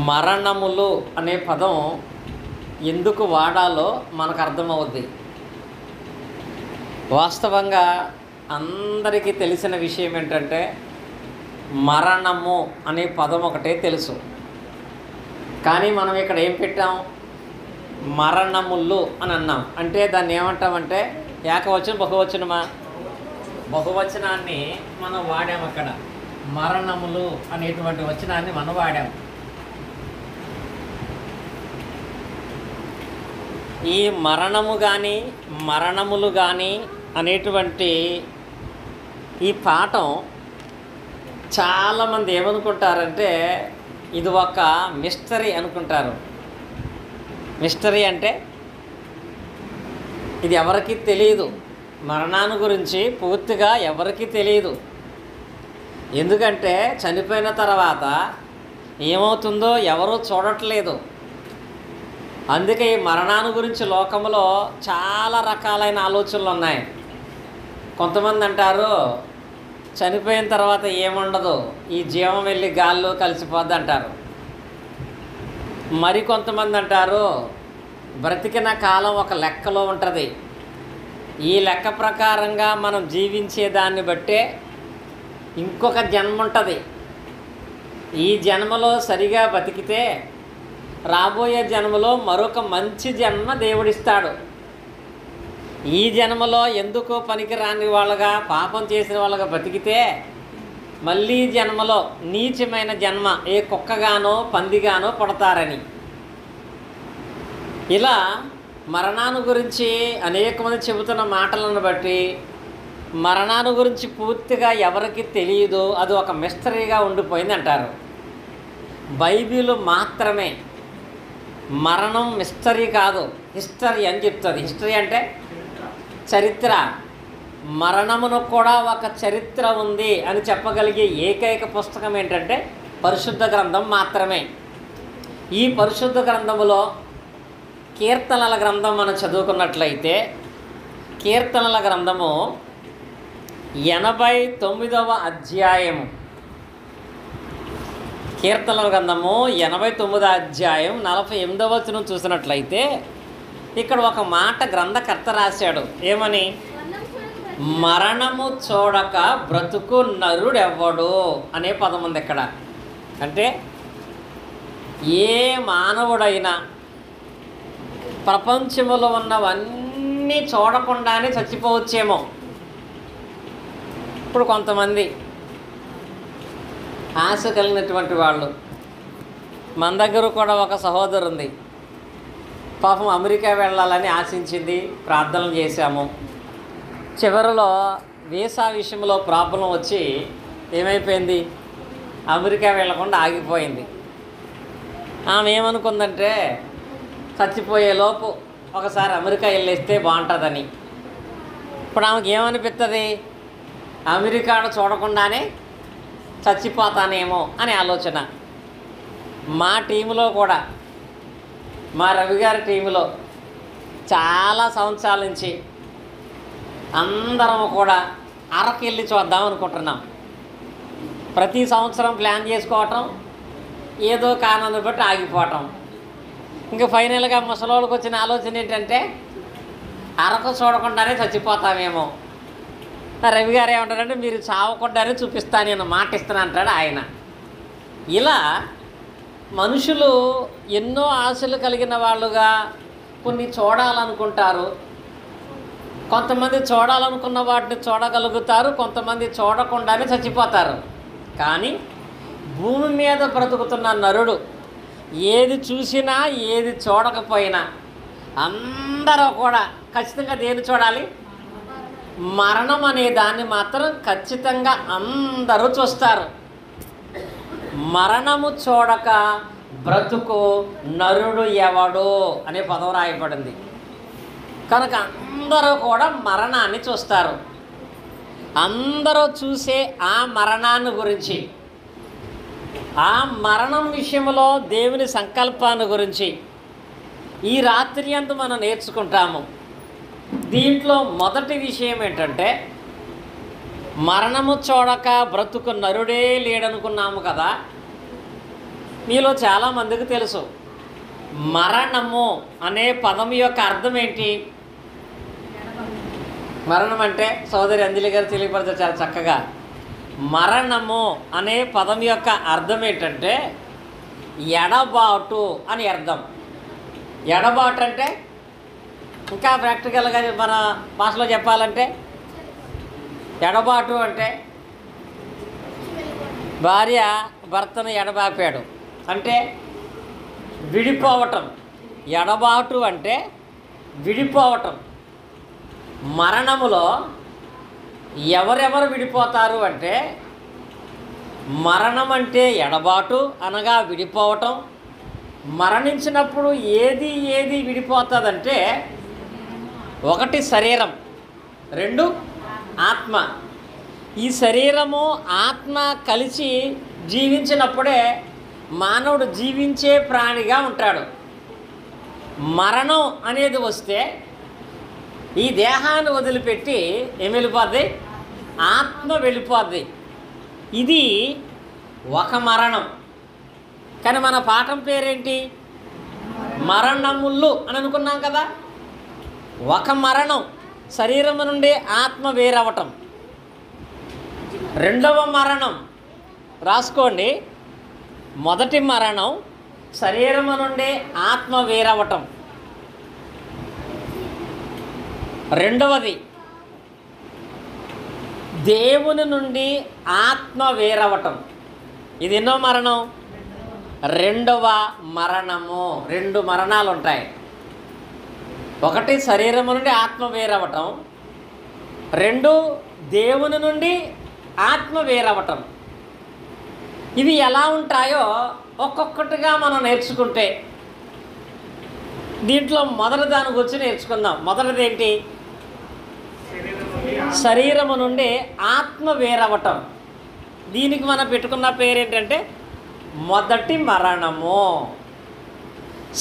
మరణములు అనే పదం ఎందుకు వాడాలో మనకు అర్థమవుద్ది. వాస్తవంగా అందరికీ తెలిసిన విషయం ఏంటంటే మరణము అనే పదం ఒకటే తెలుసు. కానీ మనం ఇక్కడ ఏం పెట్టాం? మరణములు అని అన్నాం. అంటే దాన్ని ఏమంటామంటే ఏకవచనం బహువచనమా? బహువచనాన్ని మనం వాడాం. అక్కడ మరణములు అనేటువంటి వచనాన్ని మనం వాడాం. ఈ మరణము కానీ మరణములు కానీ అనేటువంటి ఈ పాఠం చాలామంది ఏమనుకుంటారంటే ఇది ఒక మిస్టరీ అనుకుంటారు. మిస్టరీ అంటే ఇది ఎవరికీ తెలియదు. మరణాన్ని గురించి పూర్తిగా ఎవరికీ తెలియదు. ఎందుకంటే చనిపోయిన తర్వాత ఏమవుతుందో ఎవరూ చూడట్లేదు. అందుకే ఈ మరణాన్ని గురించి లోకంలో చాలా రకాలైన ఆలోచనలు ఉన్నాయి. కొంతమంది అంటారు చనిపోయిన తర్వాత ఏముండదు, ఈ జీవం వెళ్ళి గాల్లో కలిసిపోద్ది అంటారు. మరి కొంతమంది అంటారు బ్రతికిన కాలం ఒక లెక్కలో ఉంటుంది. ఈ లెక్క ప్రకారంగా మనం జీవించే దాన్ని బట్టే ఇంకొక జన్మ ఉంటుంది. ఈ జన్మలో సరిగా బతికితే రాబోయే జన్మలో మరొక మంచి జన్మ దేవుడిస్తాడు. ఈ జన్మలో ఎందుకు పనికిరాని వాళ్ళగా పాపం చేసిన వాళ్ళగా బతికితే మళ్ళీ జన్మలో నీచమైన జన్మ ఏ కుక్కగానో పందిగానో పడతారని. ఇలా మరణాన్ని గురించి అనేక మంది చెబుతున్న మాటలను బట్టి మరణాన్ని గురించి పూర్తిగా ఎవరికి తెలియదు, అది ఒక మిస్టరీగా ఉండిపోయింది అంటారు. బైబిల్ మాత్రమే మరణం మిస్టరీ కాదు, హిస్టరీ అని చెప్తుంది. హిస్టరీ అంటే చరిత్ర. మరణమును కూడా ఒక చరిత్ర ఉంది అని చెప్పగలిగే ఏకైక పుస్తకం ఏంటంటే పరిశుద్ధ గ్రంథం మాత్రమే. ఈ పరిశుద్ధ గ్రంథములో కీర్తనల గ్రంథం మనం చదువుకున్నట్లయితే కీర్తనల గ్రంథము 89వ అధ్యాయము, కీర్తనల గ్రంథము 89వ అధ్యాయం 48వ వచనం చూసినట్లయితే ఇక్కడ ఒక మాట గ్రంథకర్త రాశాడు. ఏమని? మరణము చూడక బ్రతుకు నరుడెవ్వడు అనే పదం ఉంది ఇక్కడ. అంటే ఏ మానవుడైనా ప్రపంచంలో ఉన్నవన్నీ చూడకుండానే చచ్చిపోవచ్చేమో. ఇప్పుడు కొంతమంది ఆశ కలిగినటువంటి వాళ్ళు, మన దగ్గర కూడా ఒక సహోదరు ఉంది. పాపం అమెరికా వెళ్ళాలని ఆశించింది, ప్రార్థనలు చేశాము. చివరిలో వీసా విషయంలో ప్రాబ్లం వచ్చి ఏమైపోయింది, అమెరికా వెళ్ళకుండా ఆగిపోయింది. ఆమె ఏమనుకుందంటే చచ్చిపోయేలోపు ఒకసారి అమెరికా వెళ్ళేస్తే బాగుంటుందని. ఇప్పుడు ఆమెకి ఏమనిపిస్తుంది? అమెరికాను చూడకుండానే చచ్చిపోతానేమో అని ఆలోచన. మా టీంలో కూడా, మా రవి గారి టీంలో చాలా సంవత్సరాల నుంచి అందరం కూడా అరకు వెళ్ళి చూద్దాం అనుకుంటున్నాం. ప్రతి సంవత్సరం ప్లాన్ చేసుకోవటం, ఏదో కారణాన్ని బట్టి ఆగిపోవటం. ఇంకా ఫైనల్గా ముసలోళ్ళకి వచ్చిన ఆలోచన ఏంటంటే అరకు చూడకుండానే చచ్చిపోతామేమో. రవి గారు ఏమంటారంటే మీరు చావకుండానే చూపిస్తాను, నేను మాట ఇస్తాను అంటాడు ఆయన. ఇలా మనుషులు ఎన్నో ఆశలు కలిగిన వాళ్ళుగా కొన్ని చూడాలనుకుంటారు. కొంతమంది చూడాలనుకున్న వాటిని చూడగలుగుతారు, కొంతమంది చూడకుండానే చచ్చిపోతారు. కానీ భూమి మీద బ్రతుకుతున్న నరుడు ఏది చూసినా ఏది చూడకపోయినా అందరూ కూడా ఖచ్చితంగా దేన్ని చూడాలి? మరణం అనే దాన్ని మాత్రం ఖచ్చితంగా అందరూ చూస్తారు. మరణము చూడక బ్రతుకు నరుడు ఎవడు అనే పదం రాయబడింది. కనుక అందరూ కూడా మరణాన్ని చూస్తారు. అందరూ చూసే ఆ మరణాన్ని గురించి, ఆ మరణం విషయంలో దేవుని సంకల్పాన్ని గురించి ఈ రాత్రి అంతా మనం నేర్చుకుంటాము. దీంట్లో మొదటి విషయం ఏంటంటే మరణము చూడక బ్రతుకు నరుడే లేడనుకున్నాము కదా. మీలో చాలామందికి తెలుసు, మరణము అనే పదం యొక్క అర్థం ఏంటి? మరణం అంటే సోదరి అంజలి గారు తెలియపడతారు చాలా చక్కగా. మరణము అనే పదం యొక్క అర్థం ఏంటంటే ఎడబాటు అని అర్థం. ఎడబాటు అంటే ఇంకా ప్రాక్టికల్గా మన భాషలో చెప్పాలంటే, ఎడబాటు అంటే భార్య భర్తను ఎడబాపాడు అంటే విడిపోవటం. ఎడబాటు అంటే విడిపోవటం. మరణములో ఎవరెవరు విడిపోతారు అంటే, మరణం అంటే ఎడబాటు అనగా విడిపోవటం. మరణించినప్పుడు ఏది ఏది విడిపోతుందంటే, ఒకటి శరీరం, రెండు ఆత్మ. ఈ శరీరము ఆత్మ కలిసి జీవించినప్పుడే మానవుడు జీవించే ప్రాణిగా ఉంటాడు. మరణం అనేది వస్తే ఈ దేహాన్ని వదిలిపెట్టి ఏం వెళ్ళిపోద్ది? ఆత్మ వెళ్ళిపోద్ది. ఇది ఒక మరణం. కానీ మన పాఠం పేరేంటి? మరణములు అని అనుకున్నాం కదా. ఒక మరణం శరీరం నుండి ఆత్మ వేరవటం. రెండవ మరణం రాసుకోండి. మొదటి మరణం శరీరం నుండి ఆత్మ వేరవటం. రెండవది దేవుని నుండి ఆత్మ వేరవటం. ఇది ఎన్నో మరణం? రెండవ మరణము. రెండు మరణాలు ఉంటాయి. ఒకటి శరీరం నుండి ఆత్మ వేరవటం, రెండు దేవుని నుండి ఆత్మ వేరవటం. ఇవి ఎలా ఉంటాయో ఒక్కొక్కటిగా మనం నేర్చుకుంటే, దీంట్లో మొదటి దాని గురించి నేర్చుకుందాం. మొదటిది ఏంటి? శరీరము నుండి ఆత్మ వేరవటం. దీనికి మనం పెట్టుకున్న పేరు ఏంటంటే మొదటి మరణము.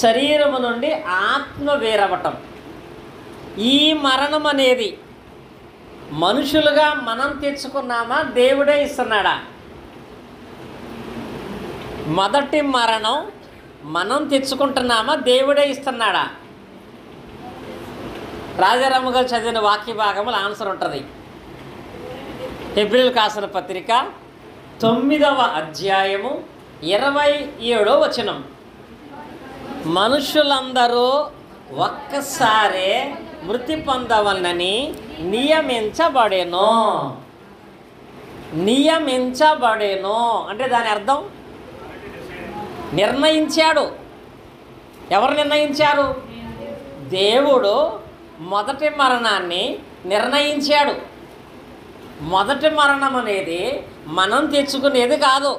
శరీరము నుండి ఆత్మ వేరవటం. ఈ మరణం అనేది మనుషులుగా మనం తెచ్చుకున్నామా, దేవుడే ఇస్తున్నాడా? మొదటి మరణం మనం తెచ్చుకుంటున్నామా, దేవుడే ఇస్తున్నాడా? రాజారామ గారు చదివిన వాక్య భాగములు ఆన్సర్ ఉంటుంది. హెబ్రీయులకు రాసిన పత్రిక 9వ అధ్యాయము 27వ వచనం. మనుషులందరూ ఒక్కసారే మృతి పొందవలనని నియమించబడెను. నియమించబడెను అంటే దాని అర్థం నిర్ణయించాడు. ఎవరు నిర్ణయించారు? దేవుడు మొదటి మరణాన్ని నిర్ణయించాడు. మొదటి మరణం అనేది మనం తెచ్చుకునేది కాదు.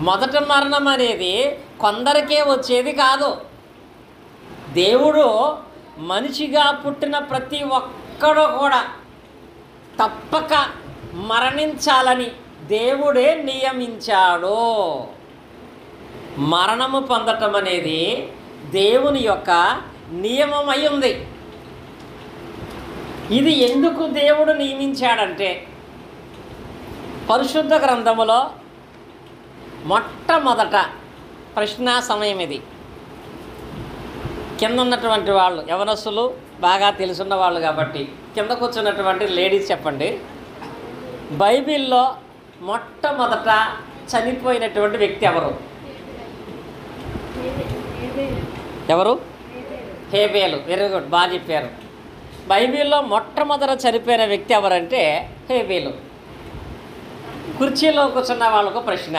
మొదటి మరణం అనేది కొందరికే వచ్చేది కాదు. దేవుడు మనిషిగా పుట్టిన ప్రతి ఒక్కడు కూడా తప్పక మరణించాలని దేవుడే నియమించాడు. మరణము పొందటం అనేది దేవుని యొక్క నియమమై ఉంది. ఇది ఎందుకు దేవుడు నియమించాడంటే, పరిశుద్ధ గ్రంథములో మొట్టమొదట ప్రశ్నా సమయం ఇది. కింద ఉన్నటువంటి వాళ్ళు యవనస్తులు బాగా తెలుసున్న వాళ్ళు కాబట్టి కింద కూర్చున్నటువంటి లేడీస్ చెప్పండి. బైబిల్లో మొట్టమొదట చనిపోయినటువంటి వ్యక్తి ఎవరు? ఎవరు? హేబేలు. వెరీ గుడ్, బాగా చెప్పారు. బైబిల్లో మొట్టమొదట చనిపోయిన వ్యక్తి ఎవరంటే హేబేలు. కుర్చీలో కూర్చున్న వాళ్ళకు ప్రశ్న.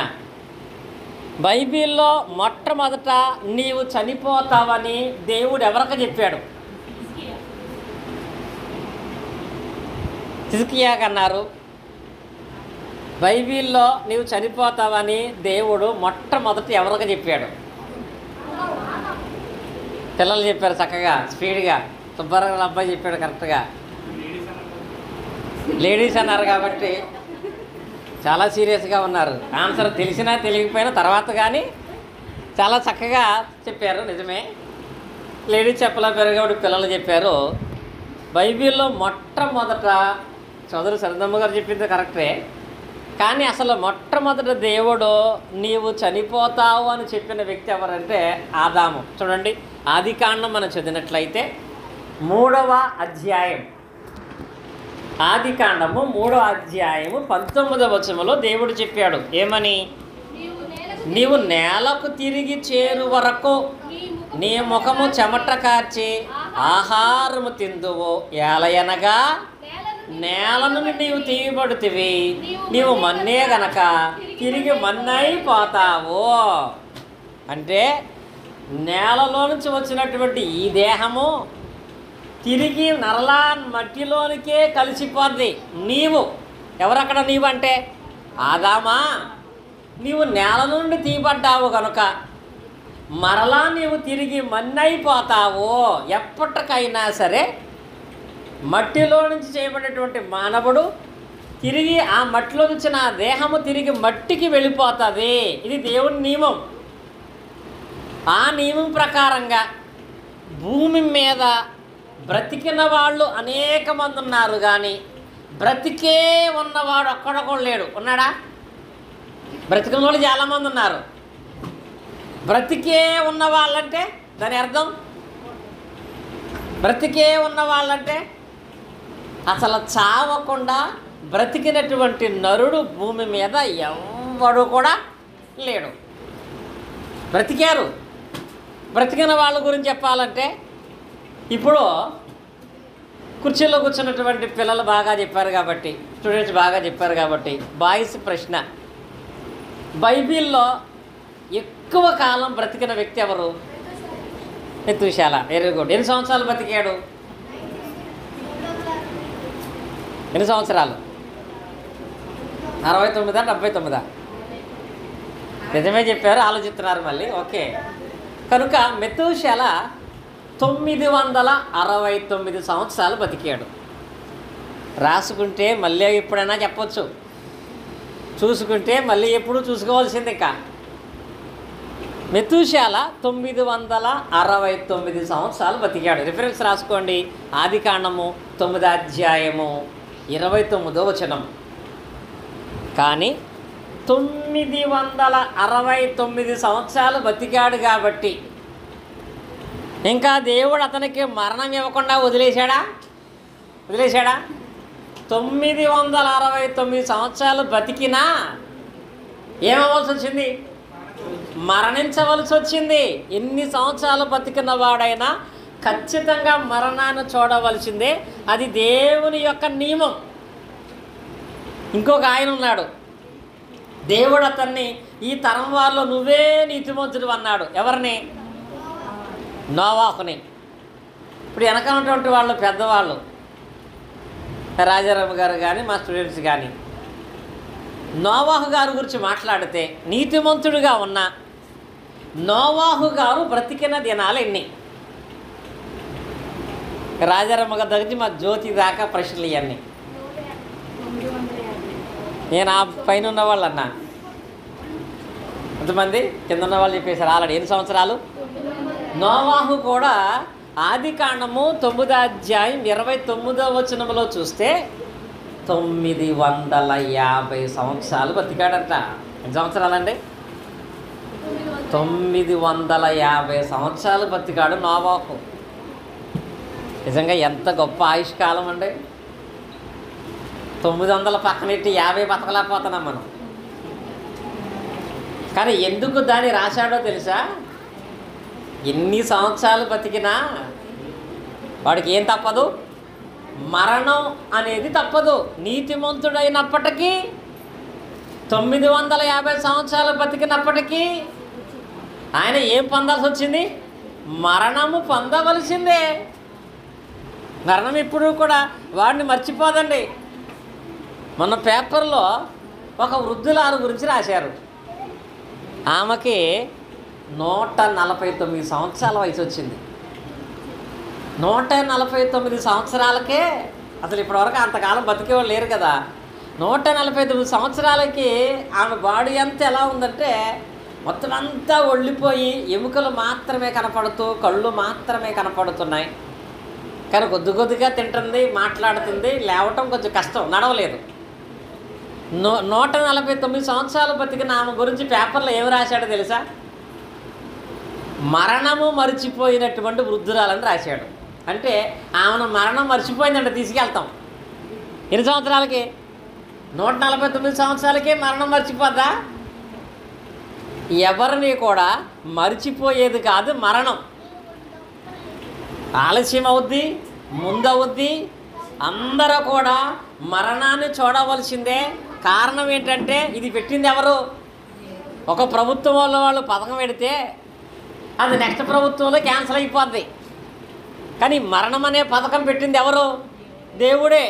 బైబిల్లో మొట్టమొదట నీవు చనిపోతావని దేవుడు ఎవరికి చెప్పాడు? హిజ్కియాకు అన్నారు. బైబిల్లో నీవు చనిపోతావని దేవుడు మొట్టమొదట ఎవరికి చెప్పాడు? పిల్లలు చెప్పారు చక్కగా, స్పీడ్గా. సుబ్బారావు అబ్బాయి చెప్పాడు కరెక్ట్గా. లేడీస్ అన్నారు కాబట్టి చాలా సీరియస్గా ఉన్నారు. ఆన్సర్ తెలిసినా తెలియకపోయినా తర్వాత కానీ చాలా చక్కగా చెప్పారు. నిజమే, లేడీస్ చెప్పలేపారు కాబట్టి పిల్లలు చెప్పారు. బైబిల్లో మొట్టమొదట సోదరు సరదమ్మ గారు చెప్పింది కరెక్టే. కానీ అసలు మొట్టమొదటి దేవుడు నీవు చనిపోతావు అని చెప్పిన వ్యక్తి ఎవరంటే ఆదాము. చూడండి, ఆదికాండం మనం చదివినట్లయితే 3వ అధ్యాయం, ఆదికాండము 3వ అధ్యాయము 19వ వచనంలో దేవుడు చెప్పాడు ఏమని? నీవు నేలకు తిరిగి చేరు వరకు నీ ముఖము చెమట కార్చి ఆహారము తిందువు, ఏలయనగా నేల నుండి నీవు తీయబడుతివి, నీవు మన్నే గనక తిరిగి మన్నైపోతావు. అంటే నేలలో నుంచి వచ్చినటువంటి ఈ దేహము తిరిగి నరలా మట్టిలోనికే కలిసిపోద్ది. నీవు ఎవరక్కడ? నీవు అంటే ఆదామా, నీవు నేల నుండి తీయబడ్డావు కనుక మరలా నీవు తిరిగి మన్నైపోతావు. ఎప్పటికైనా సరే మట్టిలో నుంచి చేయబడినటువంటి మానవుడు తిరిగి ఆ మట్టిలో నుంచి నా దేహము తిరిగి మట్టికి వెళ్ళిపోతుంది. ఇది దేవుని నియమం. ఆ నియమం ప్రకారంగా భూమి మీద బ్రతికిన వాళ్ళు అనేక మంది ఉన్నారు, కానీ బ్రతికే ఉన్నవాడు ఒక్కడొకడు లేడు. ఉన్నాడా? బ్రతికిన వాళ్ళు చాలామంది ఉన్నారు. బ్రతికే ఉన్న వాళ్ళంటే దాని అర్థం, బ్రతికే ఉన్న వాళ్ళంటే అసలు చావకుండా బ్రతికినటువంటి నరుడు భూమి మీద ఎవడు కూడా లేడు. బ్రతికారు. బ్రతికిన వాళ్ళ గురించి చెప్పాలంటే ఇప్పుడు కుర్చీలో కూర్చున్నటువంటి పిల్లలు బాగా చెప్పారు కాబట్టి, స్టూడెంట్స్ బాగా చెప్పారు కాబట్టి, బాయ్స్ ప్రశ్న, బైబిల్లో ఎక్కువ కాలం బ్రతికిన వ్యక్తి ఎవరు? మెతూషెల. Very good. ఎన్ని సంవత్సరాలు బ్రతికాడు? ఎన్ని సంవత్సరాలు? 69, 79? నిజమే చెప్పారు, ఆలోచిస్తున్నారు మళ్ళీ. ఓకే, కనుక మెతూషెల 969 సంవత్సరాలు బతికాడు. రాసుకుంటే మళ్ళీ ఎప్పుడైనా చెప్పొచ్చు, చూసుకుంటే మళ్ళీ ఎప్పుడు చూసుకోవాల్సింది. ఇంకా మెతూషెల 969 సంవత్సరాలు బతికాడు. రిఫరెన్స్ రాసుకోండి, ఆదికాండము 9వ అధ్యాయము 29వ వచనం. కానీ 969 సంవత్సరాలు బతికాడు కాబట్టి ఇంకా దేవుడు అతనికి మరణం ఇవ్వకుండా వదిలేశాడా? 969 సంవత్సరాలు బతికినా ఏమవ్వాల్సి వచ్చింది? మరణించవలసి వచ్చింది. ఎన్ని సంవత్సరాలు బతికిన వాడైనా ఖచ్చితంగా మరణాన్ని చూడవలసిందే. అది దేవుని యొక్క నియమం. ఇంకొక ఆయన ఉన్నాడు, దేవుడు అతన్ని ఈ తరం వారిలో నువ్వే నీతిమంతుడు అన్నాడు. ఎవరిని? నోవాహుని. ఇప్పుడు వెనక ఉన్నటువంటి వాళ్ళు పెద్దవాళ్ళు, రాజారామ గారు కానీ మా స్టూడెంట్స్ కానీ నోవాహు గారి గురించి మాట్లాడితే నీతిమంతుడిగా ఉన్న నోవాహు గారు బ్రతికిన దినాలు ఎన్ని? రాజారామ గారి దగ్గర మా జ్యోతి దాకా ప్రశ్నలు ఇవన్నీ. నేను ఆ పైన ఉన్న వాళ్ళు అన్నా, కొంతమంది కింద ఉన్న వాళ్ళు చెప్పేశారు ఆల్రెడీ. ఎన్ని సంవత్సరాలు? నోవాహు కూడా ఆదికాండము 9వ అధ్యాయం 29వ వచనంలో చూస్తే 950 సంవత్సరాలు బతికాడంట. ఎన్ని సంవత్సరాలండి? 950 సంవత్సరాలు బతికాడు నోవాహు. నిజంగా ఎంత గొప్ప ఆయుష్కాలం అండి. 900 పక్కనెట్టి 50 బతకలేకపోతున్నాం మనం. కానీ ఎందుకు దాన్ని రాశాడో తెలుసా? ఎన్ని సంవత్సరాలు బతికినా వాడికి ఏం తప్పదు? మరణం అనేది తప్పదు. నీతిమంతుడైనప్పటికీ 950 సంవత్సరాలు బతికినప్పటికీ ఆయన ఏం పొందాల్సి వచ్చింది? మరణము పొందవలసిందే. మరణం ఎప్పుడు కూడా వాడిని మర్చిపోదండి. మన పేపర్లో ఒక వృద్ధులారు గురించి రాశారు. ఆమెకి 149 సంవత్సరాల వయసు వచ్చింది. 149 సంవత్సరాలకే, అసలు ఇప్పటివరకు అంతకాలం బతికేవాళ్ళు లేరు కదా. 149 సంవత్సరాలకి ఆమె బాడీ అంతా ఎలా ఉందంటే మొత్తం అంతా ఒళ్ళిపోయి ఎముకలు మాత్రమే కనపడుతూ కళ్ళు మాత్రమే కనపడుతున్నాయి. కానీ కొద్దిగా తింటుంది, మాట్లాడుతుంది, లేవటం కొంచెం కష్టం, నడవలేదు. 149 సంవత్సరాలు బతికిన ఆమె గురించి పేపర్లో ఏమి రాశాడో తెలుసా? మరణము మరిచిపోయినటువంటి వృద్ధురాలని రాశాడు. అంటే ఆమెను మరణం మర్చిపోయిందంటే తీసుకెళ్తాం. ఎన్ని సంవత్సరాలకి? 149 సంవత్సరాలకే మరణం మర్చిపోద్దా? ఎవరిని కూడా మరిచిపోయేది కాదు మరణం. ఆలస్యం అవుద్ది, ముందవుద్ది, అందరూ కూడా మరణాన్ని చూడవలసిందే. కారణం ఏంటంటే ఇది పెట్టింది ఎవరు? ఒక ప్రభుత్వం వాళ్ళు పథకం పెడితే అది నెక్స్ట్ ప్రభుత్వంలో క్యాన్సిల్ అయిపోద్ది. కానీ మరణం అనే పథకం పెట్టింది ఎవరు? దేవుడే.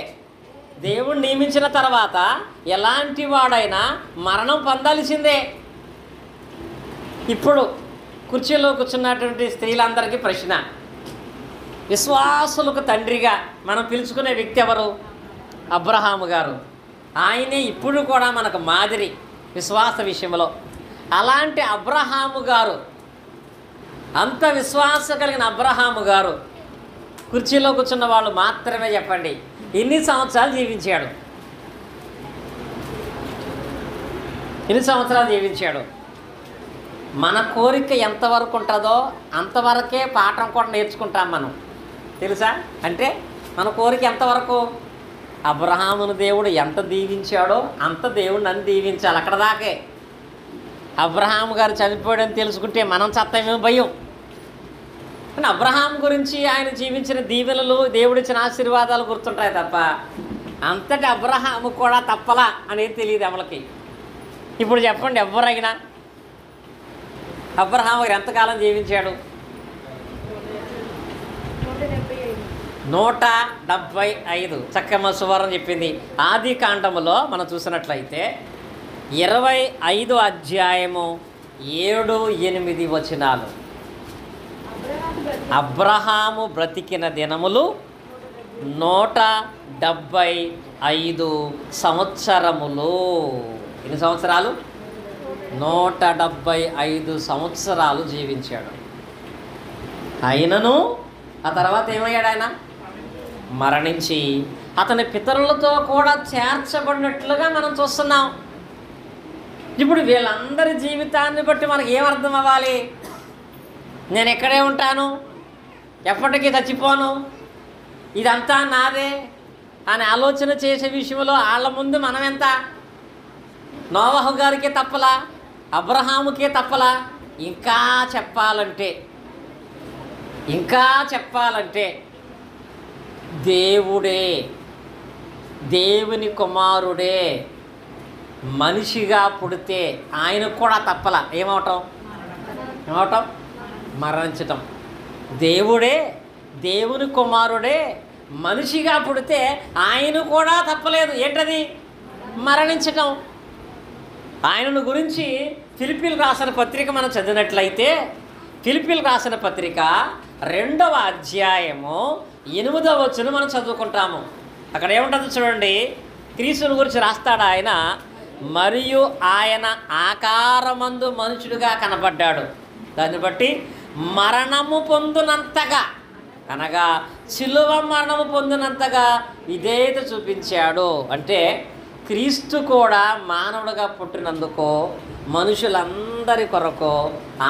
దేవుడు నియమించిన తర్వాత ఎలాంటి వాడైనా మరణం పొందాల్సిందే. ఇప్పుడు కుర్చీలో కూర్చున్నటువంటి స్త్రీలందరికీ ప్రశ్న, విశ్వాసులకు తండ్రిగా మనం పిలుచుకునే వ్యక్తి ఎవరు? అబ్రహాము గారు. ఆయనే ఇప్పుడు కూడా మనకు మాదిరి విశ్వాస విషయంలో. అలాంటి అబ్రహాము గారు, అంత విశ్వాసం కలిగిన అబ్రహాము గారు కుర్చీలో కూర్చున్న వాళ్ళు మాత్రమే చెప్పండి, ఎన్ని సంవత్సరాలు జీవించాడు? ఎన్ని సంవత్సరాలు జీవించాడు? మన కోరిక ఎంతవరకు ఉంటుందో అంతవరకే పాఠం కూడా నేర్చుకుంటాం మనం, తెలుసా? అంటే మన కోరిక ఎంతవరకు? అబ్రహామును దేవుడు ఎంత దీవించాడో అంత దేవుడు నన్ను దీవించాలి, అక్కడ దాకే. అబ్రహాము గారు చనిపోయాడని తెలుసుకుంటే మనం చత్తమేమో భయం. కానీ అబ్రహాం గురించి ఆయన జీవించిన దీవెనలు, దేవుడిచ్చిన ఆశీర్వాదాలు గుర్తుంటాయి తప్ప అంతటి అబ్రహాము కూడా తప్పలా అనేది తెలియదు ఎవరికి. ఇప్పుడు చెప్పండి, ఎవరైనా అబ్రహాము గారు ఎంతకాలం జీవించాడు? 175. చక్కమ్మ సువారం చెప్పింది. ఆది కాండములో మనం చూసినట్లయితే 25 అధ్యాయము 7-8 వచనాలు. అబ్రహాము బ్రతికిన దినములు 175 సంవత్సరములు. ఎన్ని సంవత్సరాలు? 175 సంవత్సరాలు జీవించాడు. అయినను ఆ తర్వాత ఏమయ్యాడు? ఆయన మరణించి అతని పితరులతో కూడా చేర్చబడినట్లుగా మనం చూస్తున్నాం. ఇప్పుడు వీళ్ళందరి జీవితాన్ని బట్టి మనకి ఏమర్థం అవ్వాలి? నేను ఎక్కడే ఉంటాను, ఎప్పటికీ చచ్చిపోను, ఇదంతా నాదే అని ఆలోచన చేసే విషయంలో వాళ్ళ ముందు మనం ఎంత? నోవహు గారికే తప్పలా, అబ్రహాముకే తప్పలా. ఇంకా చెప్పాలంటే దేవుడే, దేవుని కుమారుడే మనిషిగా పుడితే ఆయనకు కూడా తప్పలా. ఏమవటం? మరణించటం. దేవుడే, దేవుని కుమారుడే మనిషిగా పుడితే ఆయన కూడా తప్పలేదు. ఏంటది? మరణించటం. ఆయనను గురించి ఫిలిప్పీలు రాసిన పత్రిక మనం చదివినట్లయితే, ఫిలిప్పీలు రాసిన పత్రిక 2వ అధ్యాయము 8వ వచనం మనం చదువుకుంటాము. అక్కడ ఏముంటుందో చూడండి. క్రీస్తుని గురించి రాస్తాడు ఆయన, మరియు ఆయన ఆకారమందు మనుషుడిగా కనబడ్డాడు, దాన్ని బట్టి మరణము పొందినంతగా, అనగా శిలువ మరణము పొందినంతగా విధేయత చూపించాడు. అంటే క్రీస్తు కూడా మానవుడిగా పుట్టినందుకు మనుషులందరి కొరకు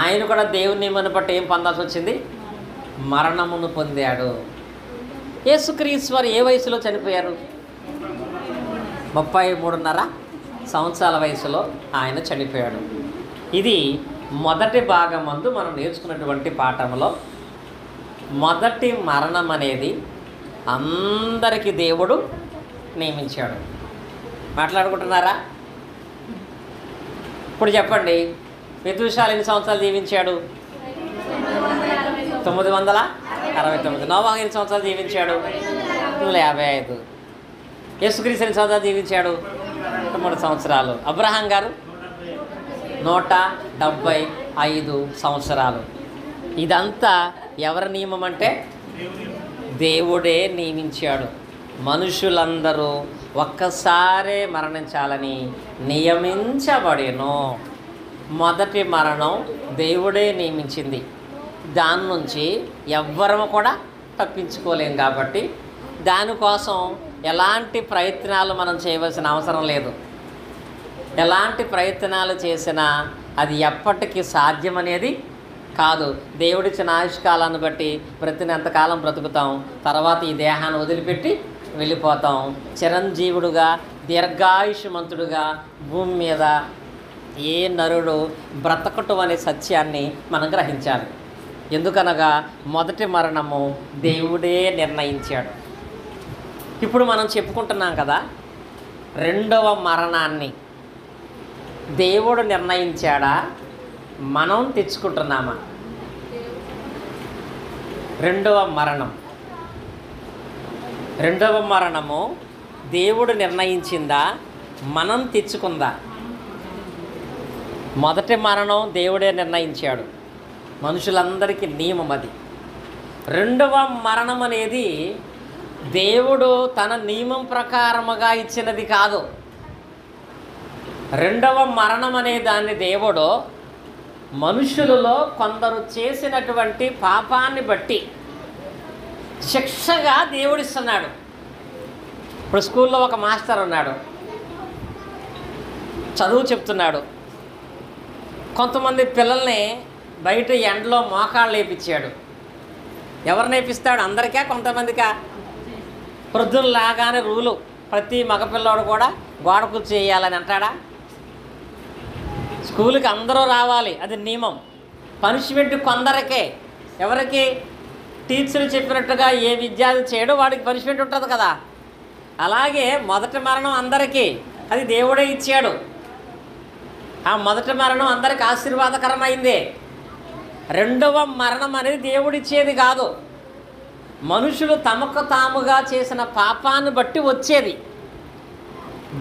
ఆయన కూడా దేవుని నియమాన్ని బట్టి ఏం పొందాల్సి వచ్చింది? మరణమును పొందాడు. యేసుక్రీస్తు వారు ఏ వయసులో చనిపోయారు? 33.5 సంవత్సరాల వయసులో ఆయన చనిపోయాడు. ఇది మొదటి భాగమందు మనం నేర్చుకున్నటువంటి పాఠంలో మొదటి మరణం అనేది అందరికీ దేవుడు నియమించాడు. మాట్లాడుకుంటున్నారా? ఇప్పుడు చెప్పండి, మెతూషాల ఎన్ని సంవత్సరాలు జీవించాడు? 969. నోవాహు ఎన్ని సంవత్సరాలు జీవించాడు? 155. యేసుక్రీస్తు ఎన్ని సంవత్సరాలు జీవించాడు? 3 సంవత్సరాలు. అబ్రహాం గారు 175 సంవత్సరాలు. ఇదంతా ఎవరి నియమం అంటే దేవుడే నియమించాడు. మనుషులందరూ ఒక్కసారే మరణించాలని నియమించబడెను. మొదటి మరణం దేవుడే నియమించింది. దాని నుంచి ఎవ్వరము కూడా తప్పించుకోలేం. కాబట్టి దానికోసం ఎలాంటి ప్రయత్నాలు మనం చేయవలసిన అవసరం లేదు. ఎలాంటి ప్రయత్నాలు చేసినా అది ఎప్పటికీ సాధ్యమనేది కాదు. దేవుడిచ్చిన ఆయుష్కాలాన్ని బట్టి బ్రతినంతకాలం బ్రతుకుతాం, తర్వాత ఈ దేహాన్ని వదిలిపెట్టి వెళ్ళిపోతాం. చిరంజీవుడుగా దీర్ఘాయుష్మంతుడుగా భూమి మీద ఏ నరుడు బ్రతకటం అనే సత్యాన్ని మనం గ్రహించాలి. ఎందుకనగా మొదటి మరణము దేవుడే నిర్ణయించాడు. ఇప్పుడు మనం చెప్పుకుంటున్నాం కదా, రెండవ మరణాన్ని దేవుడు నిర్ణయించాడా, మనం తెచ్చుకుంటున్నామా? రెండవ మరణము దేవుడు నిర్ణయించిందా, మనం తెచ్చుకుందా? మొదటి మరణం దేవుడే నిర్ణయించాడు, మనుషులందరికీ నియమం అది. రెండవ మరణం అనేది దేవుడు తన నియమం ప్రకారముగా ఇచ్చినది కాదు. రెండవ మరణం అనే దాన్ని దేవుడు మనుషులలో కొందరు చేసినటువంటి పాపాన్ని బట్టి శిక్షగా దేవుడిస్తున్నాడు. ఇప్పుడు స్కూల్లో ఒక మాస్టర్ ఉన్నాడు, చదువు చెప్తున్నాడు. కొంతమంది పిల్లల్ని బయట ఎండలో మోకాళ్ళు వేయించాడు. ఎవరు నేర్పిస్తాడు? అందరికా కొంతమందికా? వృద్ధుల్లాగానే రూలు, ప్రతి మగపిల్లోడు కూడా గోడ కూర్చో చేయాలని అంటాడా? స్కూల్కి అందరూ రావాలి, అది నియమం. పనిష్మెంట్ కొందరికే. ఎవరికి? టీచర్లు చెప్పినట్టుగా ఏ విద్యార్థి చేయడో వాడికి పనిష్మెంట్ ఉంటుంది కదా. అలాగే మొదటి మరణం అందరికీ, అది దేవుడే ఇచ్చాడు. ఆ మొదటి మరణం అందరికి ఆశీర్వాదకరమైంది. రెండవ మరణం అనేది దేవుడిచ్చేది కాదు, మనుషులు తమకు తాముగా చేసిన పాపాన్ని బట్టి వచ్చేది.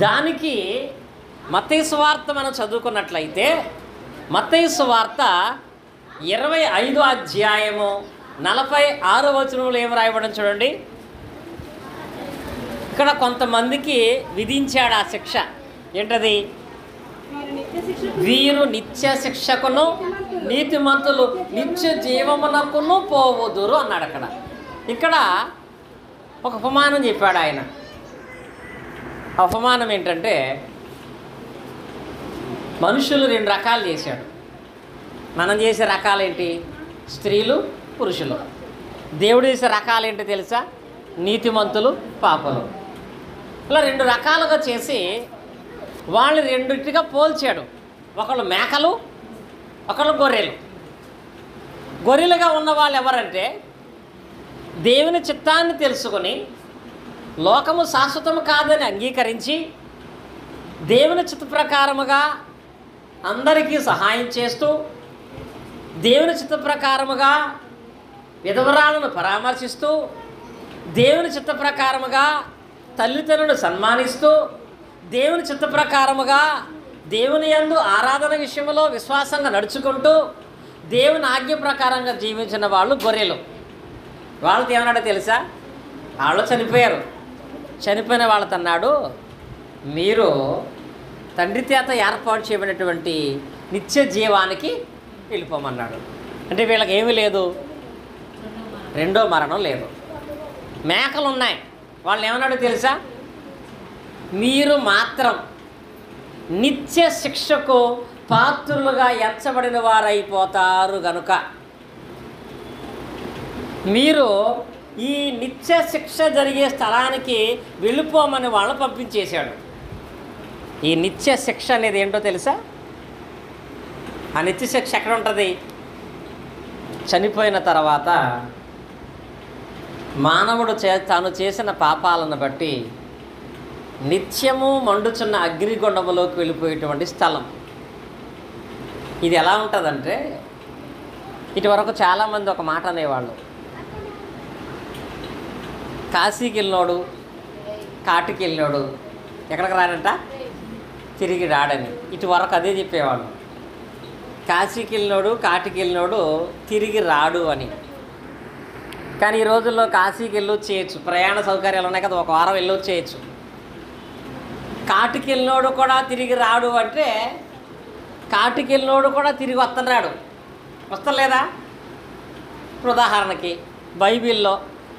దానికి మత్తయి సువార్త మనం చదువుకున్నట్లయితే, మత్తయి సువార్త 25వ అధ్యాయము 46వ వచనంలో ఏం రాయబడం చూడండి. ఇక్కడ కొంతమందికి విధించాడు ఆ శిక్ష. ఏంటది? వీరు నిత్య శిక్షకును నీతిమంతులు నిత్య జీవమునకును పోవుదురు అన్నాడు. ఇక్కడ ఒక ఉపమానం చెప్పాడు ఆయన. ఆ ఉపమానం ఏంటంటే, మనుషులు 2 రకాలు చేశాడు. మనం చేసే రకాలేంటి? స్త్రీలు, పురుషులు. దేవుడు చేసే రకాలేంటి తెలుసా? నీతిమంతులు, పాపలు. ఇలా 2 రకాలుగా చేసి వాళ్ళు రెండింటిగా పోల్చాడు. ఒకళ్ళు మేకలు, ఒకళ్ళు గొర్రెలు. గొర్రెలుగా ఉన్న వాళ్ళు ఎవరంటే, దేవుని చిత్తాన్ని తెలుసుకొని లోకము శాశ్వతము కాదని అంగీకరించి దేవుని చిత్త ప్రకారముగా అందరికీ సహాయం చేస్తూ, దేవుని చిత్త ప్రకారముగా విధవరాలను పరామర్శిస్తూ, దేవుని చిత్త ప్రకారముగా తల్లిదండ్రులను సన్మానిస్తూ, దేవుని చిత్త ప్రకారముగా దేవుని యందు ఆరాధన విషయంలో విశ్వాసంగా నడుచుకుంటూ దేవుని ఆజ్ఞ ప్రకారంగా జీవించిన వాళ్ళు గొర్రెలు. వాళ్ళతో ఏమన్నాడో తెలుసా? వాళ్ళు చనిపోయారు. చనిపోయిన వాళ్ళతో అన్నాడు, మీరు తండ్రి చేత ఏర్పాటు చేయబడినటువంటి నిత్య జీవానికి వెళ్ళిపోమన్నాడు. అంటే వీళ్ళకి ఏమీ లేదు, రెండో మరణం లేదు. మేకలు ఉన్నాయి, వాళ్ళు ఏమన్నాడో తెలుసా? మీరు మాత్రం నిత్య శిక్షకు పాత్రులుగా ఎంచబడిన వారైపోతారు గనుక మీరు ఈ నిత్య శిక్ష జరిగే స్థలానికి వెళ్ళిపోమని వాళ్ళని పంపించేశాడు. ఈ నిత్య శిక్ష అనేది ఏంటో తెలుసా? ఆ నిత్య శిక్ష ఎక్కడ ఉంటుంది? చనిపోయిన తర్వాత మానవుడు తాను చేసిన పాపాలను బట్టి నిత్యము మండుచున్న అగ్నిగుండములోకి వెళ్ళిపోయేటువంటి స్థలం. ఇది ఎలా ఉంటుందంటే, ఇటువరకు చాలామంది ఒక మాట అనేవాళ్ళు, కాశీకి వెళ్ళినోడు కాటికి వెళ్ళినోడు ఎక్కడికి రాడంట, తిరిగి రాడని. ఇటువరకు అదే చెప్పేవాళ్ళు. కాశీకి వెళ్ళినోడు కాటికి వెళ్ళినోడు తిరిగి రాడు అని. కానీ ఈ రోజుల్లో కాశీకి వెళ్ళొచ్చేయచ్చు, ప్రయాణ సౌకర్యాలు ఉన్నాయి కదా, ఒక వారం వెళ్ళొచ్చేయచ్చు. కాటికి వెళ్ళినోడు కూడా తిరిగి రాడు అంటే, కాటికి వెళ్ళినోడు కూడా తిరిగి వస్తున్నాడు, వస్తలేదా? ఉదాహరణకి బైబిల్లో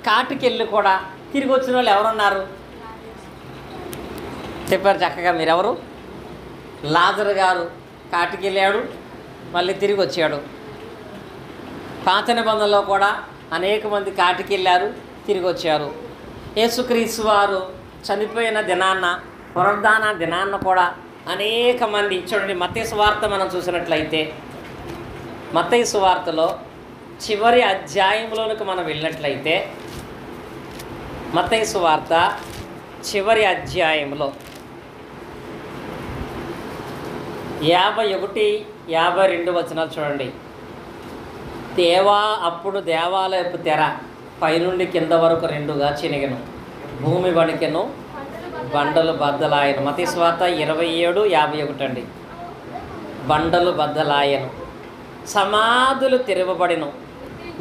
కాటికి వెళ్ళి కూడా తిరిగి వచ్చిన వాళ్ళు ఎవరున్నారు చెప్పారు చక్కగా? మీరెవరు? లాజరు గారు కాటికి వెళ్ళాడు, మళ్ళీ తిరిగి వచ్చాడు. పాత నిబంధనలో కూడా అనేక మంది కాటికి వెళ్ళారు, తిరిగి వచ్చారు. యేసుక్రీస్తు వారు చనిపోయిన దినాన్న, పునరుద్ధాన దినాన్న కూడా అనేక మంది, చూడండి మత్తయి సువార్త మనం చూసినట్లయితే, మత్తయి సువార్తలో చివరి అధ్యాయంలోనికి మనం వెళ్ళినట్లయితే, మత్తయి సువార్త చివరి అధ్యాయంలో 51, 52 వచనాలు చూడండి. అప్పుడు దేవాలయపు తెర పైనుండి కింద వరకు రెండుగా చినిగెను, భూమి వణికెను, బండలు బద్దలాయను. మత్తయి సువార్త 27, 51 అండి. బండలు బద్దలాయను, సమాధులు తెరవబడెను,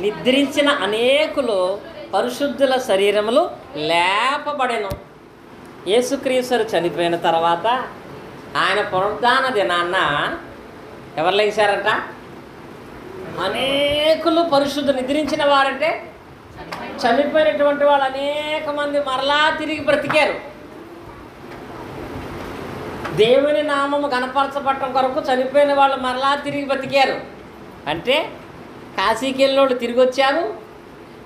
నిద్రించిన అనేకులు పరిశుద్ధుల శరీరములు లేపబడెను. యేసుక్రీస్తు చనిపోయిన తర్వాత ఆయన పునరుద్ధాన దినాన్న ఎవరు లేచారంట? అనేకులు పరిశుద్ధులు. నిద్రించిన వారంటే చనిపోయినటువంటి వాళ్ళు అనేక మంది మరలా తిరిగి బ్రతికారు. దేవుని నామము గణపరచబడటం కొరకు చనిపోయిన వాళ్ళు మరలా తిరిగి బ్రతికారు. అంటే కాశీకి వెళ్ళిన వాళ్ళు తిరిగి వచ్చారు,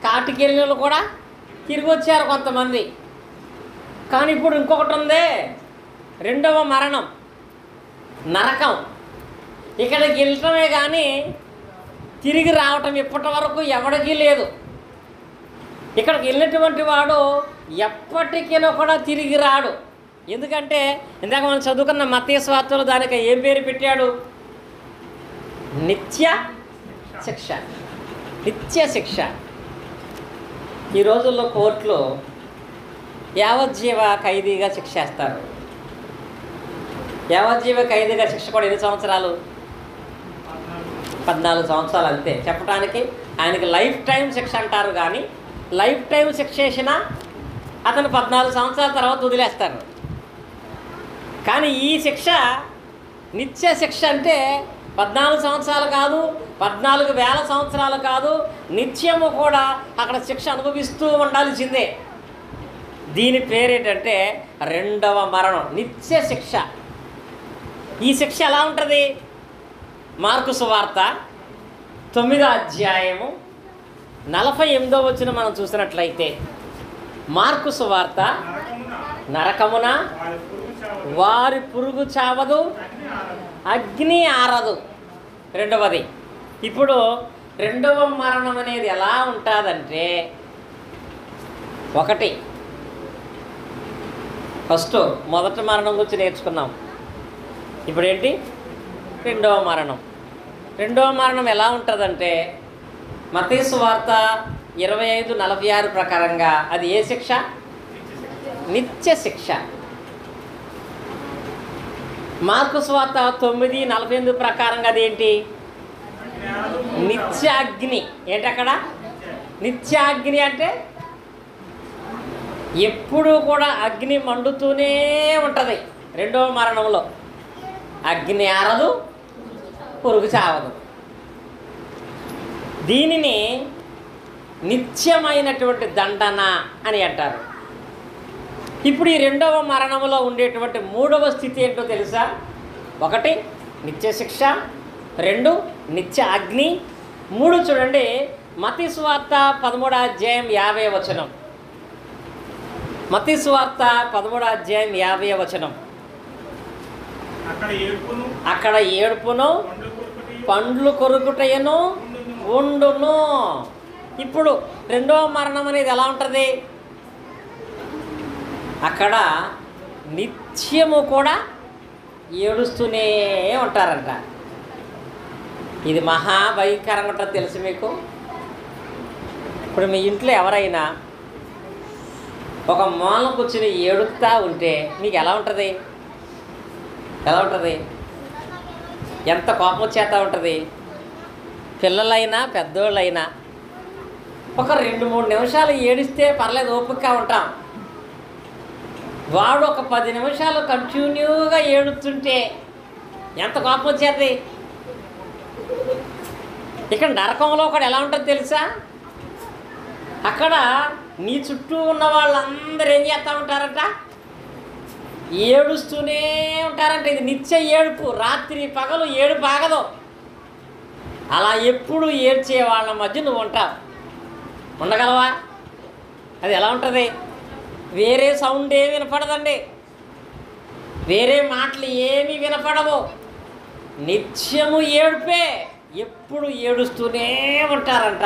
కాటికి వెళ్ళిన వాళ్ళు కూడా తిరిగి వచ్చారు కొంతమంది. కానీ ఇప్పుడు ఇంకొకటి ఉంది, రెండవ మరణం, నరకం. ఇక్కడికి వెళ్ళటమే కానీ తిరిగి రావటం ఇప్పటి వరకు ఎవడికి లేదు. ఇక్కడికి వెళ్ళినటువంటి వాడు ఎప్పటికైనా కూడా తిరిగి రాడు. ఎందుకంటే ఇందాక మనం చదువుకున్న మత్తయి సువార్తలో దానికి ఏం పేరు పెట్టాడు? నిత్య శిక్ష. నిత్య శిక్ష. ఈ రోజుల్లో కోర్టులో యావజ్జీవ ఖైదీగా శిక్ష చేస్తారు. యావజ్జీవ ఖైదీగా శిక్ష కూడా ఎన్ని సంవత్సరాలు? 14 సంవత్సరాలు అంతే. చెప్పడానికి ఆయనకి లైఫ్ టైం శిక్ష అంటారు, కానీ లైఫ్ టైం శిక్ష చేసినా అతను 14 సంవత్సరాల తర్వాత వదిలేస్తారు. కానీ ఈ శిక్ష నిత్య శిక్ష. అంటే 14 సంవత్సరాలు కాదు, 14,000 సంవత్సరాలు కాదు, నిత్యము కూడా అక్కడ శిక్ష అనుభవిస్తూ ఉండాల్సిందే. దీని పేరేంటంటే రెండవ మరణం, నిత్య శిక్ష. ఈ శిక్ష ఎలా ఉంటుంది? మార్కు సువార్త 9వ అధ్యాయము 48వ వచనం మనం చూసినట్లయితే, మార్కు సువార్త, నరకమున వారి పురుగు చావదు, అగ్ని ఆరదు. రెండవది. ఇప్పుడు రెండవ మరణం అనేది ఎలా ఉంటుందంటే, ఒకటి ఫస్ట్ మొదటి మరణం గురించి నేర్చుకున్నాం. ఇప్పుడు ఏంటి? రెండవ మరణం. రెండవ మరణం ఎలా ఉంటుందంటే, మత్తయి సువార్త 25:46 ప్రకారంగా అది ఏ శిక్ష? నిత్య శిక్ష. మార్కు సువార్త 9:48 ప్రకారంగా అదేంటి? నిత్యాగ్ని. ఏంటక్కడ? నిత్యాగ్ని అంటే ఎప్పుడూ కూడా అగ్ని మండుతూనే ఉంటుంది. రెండవ మరణంలో అగ్ని ఆరదు, పురుగు చావదు. దీనిని నిత్యమైనటువంటి దండన అని అంటారు. ఇప్పుడు ఈ రెండవ మరణంలో ఉండేటువంటి మూడవ స్థితి ఏంటో తెలుసా? ఒకటి నిత్య శిక్ష, 2 నిత్య అగ్ని, 3 చూడండి మత్తయి సువార్త 13వ అధ్యాయం 50వ వచనం. మత్తయి సువార్త 13వ అధ్యాయం 50వ వచనం. అక్కడ ఏడుపును పండ్లు కొరుకుటయను ఉండును. ఇప్పుడు రెండవ మరణం అనేది ఎలా ఉంటుంది? అక్కడ నిత్యము కూడా ఏడుస్తూనే ఉంటారంట. ఇది మహాభయంకరంగా ఉంటుంది తెలుసు మీకు. ఇప్పుడు మీ ఇంట్లో ఎవరైనా ఒక మూల కూర్చుని ఏడుస్తూ ఉంటే మీకు ఎలా ఉంటుంది? ఎలా ఉంటుంది? ఎంత కోపం వచ్చేస్తూ ఉంటుంది. పిల్లలైనా పెద్దోళ్ళైనా ఒక 2-3 నిమిషాలు ఏడిస్తే పర్లేదు, ఓపికగా ఉంటాం. వాడు ఒక 10 నిమిషాలు కంటిన్యూగా ఏడుస్తుంటే ఎంత కోపం వచ్చేది. ఇక్కడ నరకంలో కూడా ఎలా ఉంటుంది తెలుసా? అక్కడ నీ చుట్టూ ఉన్న వాళ్ళందరూ ఏం చేస్తూ ఉంటారట? ఏడుస్తూనే ఉంటారంట. ఇది నిత్య ఏడుపు, రాత్రి పగలు ఏడుపు ఆగదు. అలా ఎప్పుడు ఏడ్చే వాళ్ళ మధ్య నువ్వు ఉంటావు. ఉండగలవా? అది ఎలా ఉంటుంది? వేరే సౌండ్ ఏమి వినపడదండి, వేరే మాటలు ఏమీ వినపడవు. నిత్యము ఏడుపే, ఎప్పుడు ఏడుస్తూనే ఉంటారంట.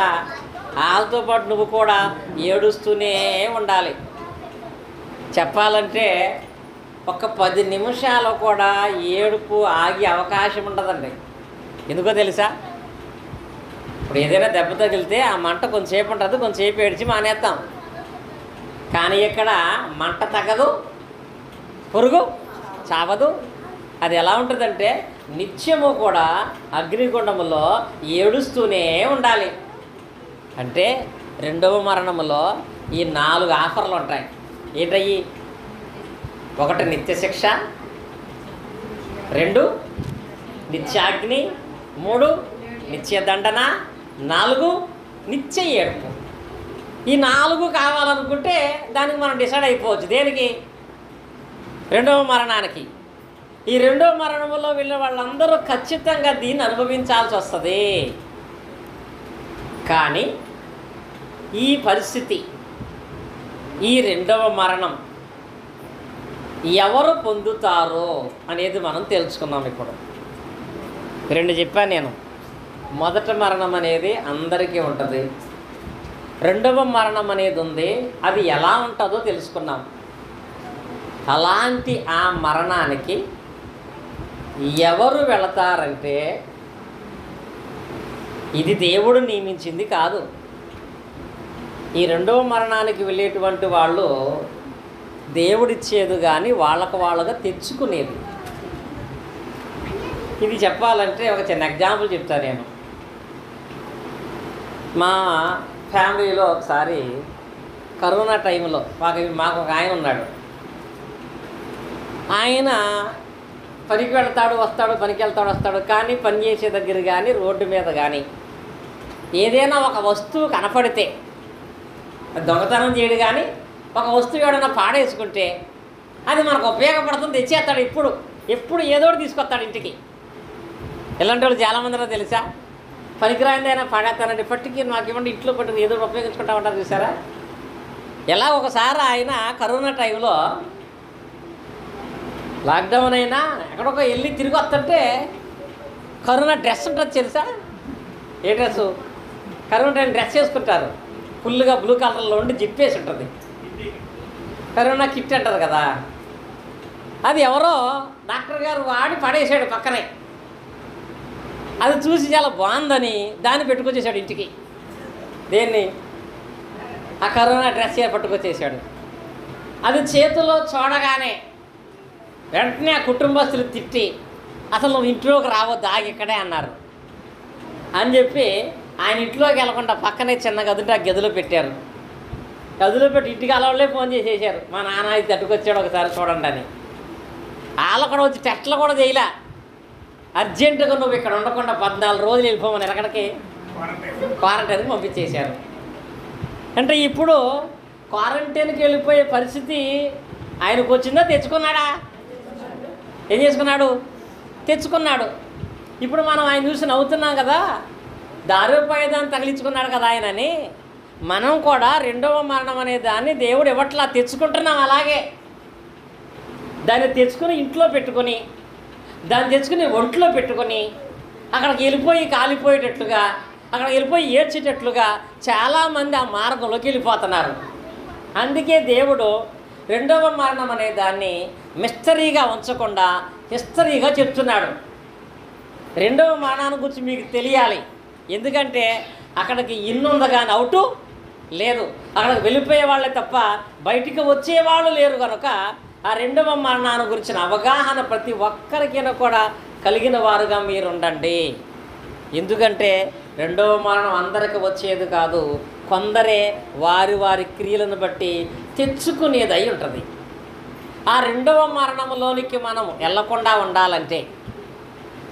వాళ్ళతో పాటు నువ్వు కూడా ఏడుస్తూనే ఉండాలి. చెప్పాలంటే ఒక 10 నిమిషాలు కూడా ఏడుపు ఆగే అవకాశం ఉండదండి. ఎందుకో తెలుసా? ఇప్పుడు ఏదైనా దెబ్బ తగిలితే ఆ మంట కొంచెంసేపు ఉంటుంది, కొంచెంసేపు ఏడ్చి మానేస్తాం. కానీ ఇక్కడ మంట తగ్గదు, పురుగు చావదు. అది ఎలా ఉంటుందంటే నిత్యము కూడా అగ్నిగుండములో ఏడుస్తూనే ఉండాలి. అంటే రెండవ మరణములో ఈ 4 ఆఫర్లు ఉంటాయి. ఏంటయ్యి? 1 నిత్య శిక్ష, 2 నిత్యాగ్ని, 3 నిత్య దండన, 4 నిత్య ఏడుపు. ఈ 4 కావాలనుకుంటే దానికి మనం డిసైడ్ అయిపోవచ్చు. దేనికి? రెండవ మరణానికి. ఈ రెండవ మరణంలో వెళ్ళిన వాళ్ళందరూ ఖచ్చితంగా దీన్ని అనుభవించాల్సి వస్తుంది. కానీ ఈ పరిస్థితి, ఈ రెండవ మరణం ఎవరు పొందుతారో అనేది మనం తెలుసుకున్నాం. ఇప్పుడు 2 చెప్పాను నేను. మొదటి మరణం అనేది అందరికీ ఉంటుంది, రెండవ మరణం అనేది ఉంది. అది ఎలా ఉంటుందో తెలుసుకున్నాం. అలాంటి ఆ మరణానికి ఎవరు వెళతారంటే ఇది దేవుడు నియమించింది కాదు. ఈ రెండవ మరణానికి వెళ్ళేటువంటి వాళ్ళు దేవుడిచ్చేది కానీ వాళ్ళుగా తెచ్చుకునేది. ఇది చెప్పాలంటే ఒక చిన్న ఎగ్జాంపుల్ చెప్తాను నేను. మా ఫ్యామిలీలో ఒకసారి కరోనా టైంలో మాకు ఒక ఆయన ఉన్నాడు. ఆయన పనికి వెళ్తాడు వస్తాడు, పనికి వెళ్తాడు వస్తాడు. కానీ పని చేసే దగ్గర కానీ రోడ్డు మీద కానీ ఏదైనా ఒక వస్తువు కనపడితే దొంగతనం చేయడు, కానీ ఒక వస్తువు ఏడైనా పాడేసుకుంటే అది మనకు ఉపయోగపడుతుంది, తెచ్చేస్తాడు. ఎప్పుడు ఏదో ఒకటి తీసుకొస్తాడు ఇంటికి. ఇలాంటి వాళ్ళు చాలామందిలో తెలుసా? పనికిరాయిందైనా పాడేస్తానంటే ఇప్పటికీ నాకు ఇవ్వండి, ఇంట్లో పట్టుకుని ఏదో ఒకటి ఉపయోగించుకుంటా ఉంటారు. చూసారా? ఎలా ఒకసారి ఆయన కరోనా టైంలో లాక్డౌన్ అయినా ఎక్కడొక వెళ్ళి తిరిగి వస్తుంటే కరోనా డ్రెస్ ఉంటుంది తెలుసా? ఏ డ్రెస్సు? కరోనా టైం డ్రెస్ వేసుకుంటారు, ఫుల్గా బ్లూ కలర్లో ఉండి జిప్పేసి ఉంటుంది. కరోనా కిట్ అంటారు కదా, అది ఎవరో డాక్టర్ గారు వాడి పడేసాడు పక్కనే. అది చూసి చాలా బాగుందని దాన్ని పెట్టుకొచ్చేసాడు ఇంటికి. దేన్ని? ఆ కరోనా డ్రెస్ పట్టుకొచ్చేసాడు. అది చేతిలో చూడగానే వెంటనే ఆ కుటుంబస్తులు తిట్టి అసలు నువ్వు ఇంట్లోకి రావద్దు, ఆగి ఇక్కడే అన్నారు. అని చెప్పి ఆయన ఇంట్లోకి వెళ్ళకుండా పక్కనే చిన్న గది ఆ గదిలో పెట్టారు. గదిలో పెట్టి ఇంటికి అలవాళ్ళే ఫోన్ చేసేసారు, మా నాన్న ఇది తట్టుకొచ్చాడు ఒకసారి చూడండి అని. వాళ్ళు కూడా వచ్చి టెస్ట్లు కూడా చేయలే. అర్జెంటుగా నువ్వు ఇక్కడ ఉండకుండా 14 రోజులు వెళ్ళిపోమని ఎక్కడికి క్వారంటైన్కి పంపించేశారు. అంటే ఇప్పుడు క్వారంటైన్కి వెళ్ళిపోయే పరిస్థితి ఆయనకు వచ్చిందా? తెచ్చుకున్నాడా? ఏం చేసుకున్నాడు? తెచ్చుకున్నాడు. ఇప్పుడు మనం ఆయన చూసి నవ్వుతున్నాం కదా, దారోపాయుధాన్ని తగిలించుకున్నాడు కదా ఆయనని. మనం కూడా రెండవ మరణం అనే దాన్ని దేవుడు ఇవ్వట్లా, తెచ్చుకుంటున్నాం. అలాగే దాన్ని తెచ్చుకుని ఇంట్లో పెట్టుకొని, దాన్ని తెచ్చుకుని ఒంట్లో పెట్టుకొని అక్కడికి వెళ్ళిపోయి కాలిపోయేటట్లుగా, అక్కడికి వెళ్ళిపోయి ఏడ్చేటట్లుగా చాలామంది ఆ మార్గంలోకి వెళ్ళిపోతున్నారు. అందుకే దేవుడు రెండవ మరణం అనే దాన్ని మిస్టరీగా ఉంచకుండా హిస్టరీగా చెప్తున్నాడు. రెండవ మరణాన్ని గురించి మీకు తెలియాలి. ఎందుకంటే అక్కడికి ఇన్నుంది కానీ అవుటు లేదు. అక్కడికి వెళ్ళిపోయే వాళ్ళే తప్ప బయటికి వచ్చేవాళ్ళు లేరు. కనుక ఆ రెండవ మరణాన్ని గురించిన అవగాహన ప్రతి ఒక్కరికైనా కూడా కలిగిన వారుగా మీరు ఉండండి. ఎందుకంటే రెండవ మరణం అందరికి వచ్చేది కాదు, కొందరే వారి వారి క్రియలను బట్టి తెచ్చుకునేది అయి ఉంటుంది. ఆ రెండవ మరణంలోనికి మనం వెళ్ళకుండా ఉండాలంటే,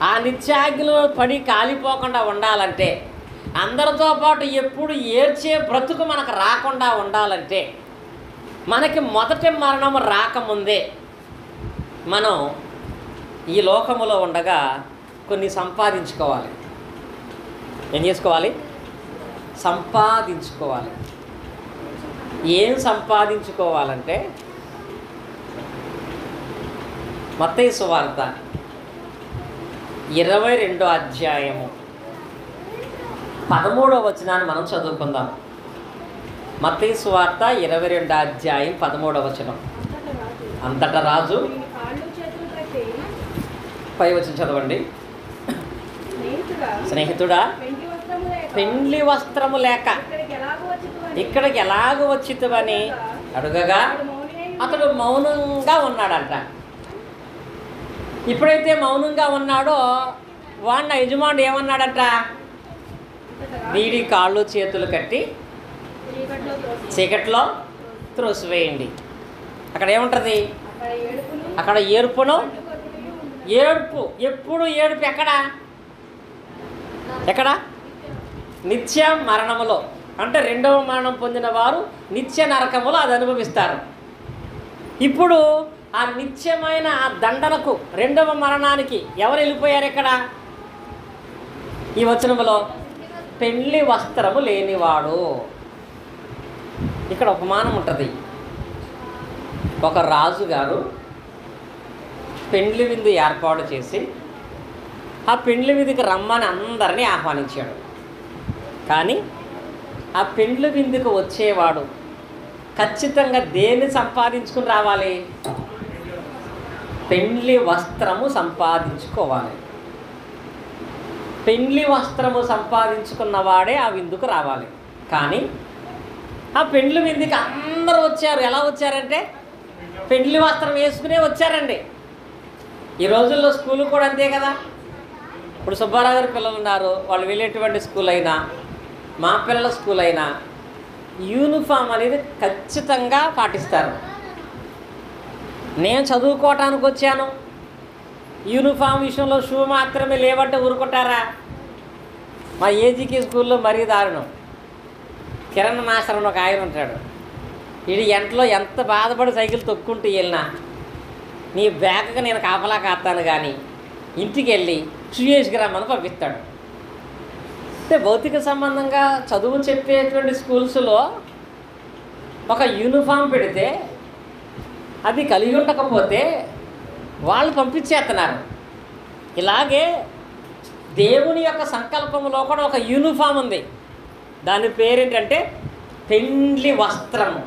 ఆ నిత్యాగ్నిలో పడి కాలిపోకుండా ఉండాలంటే, అందరితో పాటు ఎప్పుడు ఏడ్చే బ్రతుకు మనకు రాకుండా ఉండాలంటే, మనకి మొదటి మరణం రాకముందే మనం ఈ లోకములో ఉండగా కొన్ని సంపాదించుకోవాలి. ఏం చేసుకోవాలి? సంపాదించుకోవాలి. ఏం సంపాదించుకోవాలంటే మత్తయి సువార్త 22వ అధ్యాయము 13వ వచనాన్ని మనం చదువుకుందాం. మత్తయి సువార్త 22వ అధ్యాయం 13వ వచనం. అంతటా రాజు, పై వచనం చదవండి. స్నేహితుడా, పెండ్లి వస్త్రము లేక ఇక్కడికి ఎలాగో వచ్చితువని అడుగగా అతడు మౌనంగా ఉన్నాడంట. ఎప్పుడైతే మౌనంగా ఉన్నాడో వాడిన యజమానుడు ఏమన్నాడంట? వీడి కాళ్ళు చేతులు కట్టి చీకట్లో త్రోసివేయండి. అక్కడ ఏముంటుంది? అక్కడ ఏడుపును, ఏడుపు. ఎప్పుడు ఏడుపు? ఎక్కడ? నిత్య మరణములో. అంటే రెండవ మరణం పొందిన వారు నిత్య నరకములో అది అనుభవిస్తారు. ఇప్పుడు ఆ నిత్యమైన ఆ దండనకు, రెండవ మరణానికి ఎవరు వెళ్ళిపోయారు? ఇక్కడ ఈ వచనములో పెండ్లి వస్త్రము లేనివాడు. ఇక్కడ ఉపమానం ఉంటుంది. ఒక రాజుగారు పెండ్లి విందు ఏర్పాటు చేసి ఆ పెండ్లి విందుకి రమ్మని అందరినీ ఆహ్వానించాడు. కానీ ఆ పెండ్లి విందుకు వచ్చేవాడు ఖచ్చితంగా దేన్ని సంపాదించుకుని రావాలి? పెండ్లి వస్త్రము సంపాదించుకోవాలి. పెండ్లి వస్త్రము సంపాదించుకున్నవాడే ఆ విందుకు రావాలి. కానీ ఆ పెండ్లి విందుకి అందరూ వచ్చారు. ఎలా వచ్చారంటే పెండ్లి వస్త్రం వేసుకునే వచ్చారండి. ఈ రోజుల్లో స్కూల్ కూడా అంతే కదా. ఇప్పుడు సుబ్బారావు గారి పిల్లలు ఉన్నారు, వాళ్ళు వెళ్ళేటువంటి స్కూల్ అయినా, మా పిల్లల స్కూల్ అయినా యూనిఫామ్ అనేది ఖచ్చితంగా పాటిస్తారు. నేను చదువుకోవటానికి వచ్చాను, యూనిఫామ్ విషయంలో షూ మాత్రమే లేవంటే ఊరుకుంటారా? మా ఏజీకి స్కూల్లో మరీ దారుణం. కిరణ్ మాస్టర్ అని ఒక ఆయన ఉంటాడు. వీడి ఎంట్లో ఎంత బాధపడి సైకిల్ తొక్కుంటూ వెళ్ళినా నీ బ్యాగ్కి నేను కాపలా కాస్తాను కానీ ఇంటికి వెళ్ళి షూ వేసుకురామని పంపిస్తాడు. అంటే భౌతిక సంబంధంగా చదువు చెప్పేటువంటి స్కూల్స్లో ఒక యూనిఫామ్ పెడితే అది కలిగి ఉండకపోతే వాళ్ళు పంపించేస్తున్నారు. ఇలాగే దేవుని యొక్క సంకల్పంలో కూడా ఒక యూనిఫామ్ ఉంది. దాని పేరేంటంటే పెండ్లి వస్త్రము.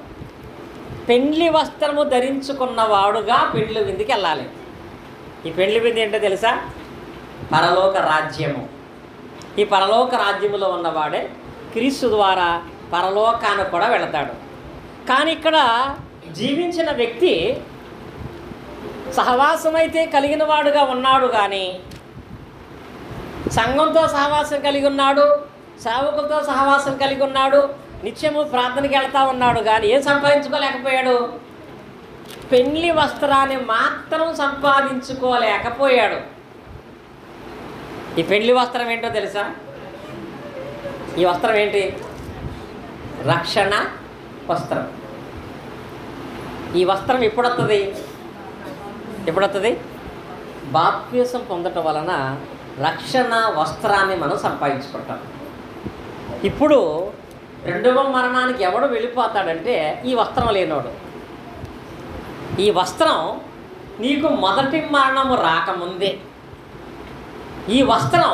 పెండ్లి వస్త్రము ధరించుకున్నవాడుగా పెండ్లి విందుకి వెళ్ళాలి. ఈ పెండ్లి విందు ఏంటో తెలుసా? పరలోక రాజ్యము. ఈ పరలోక రాజ్యములో ఉన్నవాడే క్రీస్తు ద్వారా పరలోకానికి కూడా వెళతాడు. కానీ ఇక్కడ జీవించిన వ్యక్తి సహవాసం అయితే కలిగిన వాడుగా ఉన్నాడు, కానీ సంఘంతో సహవాసం కలిగి ఉన్నాడు, సేవకులతో సహవాసం కలిగి ఉన్నాడు, నిత్యము ప్రార్థనకి వెళ్తూ ఉన్నాడు, కానీ ఏం సంపాదించుకోలేకపోయాడు? పెండ్లి వస్త్రాన్ని మాత్రం సంపాదించుకోలేకపోయాడు. ఈ పెండ్లి వస్త్రం ఏంటో తెలుసా? ఈ వస్త్రం ఏంటి? రక్షణ వస్త్రం. ఈ వస్త్రం ఎప్పుడు వస్తుంది? బాప్తిసం పొందటం వలన రక్షణ వస్త్రాన్ని మనం సంపాదించుకుంటాం. ఇప్పుడు రెండవ మరణానికి ఎవడు వెళ్ళిపోతాడంటే ఈ వస్త్రం లేనోడు. ఈ వస్త్రం నీకు మొదటి మరణము రాకముందే, ఈ వస్త్రం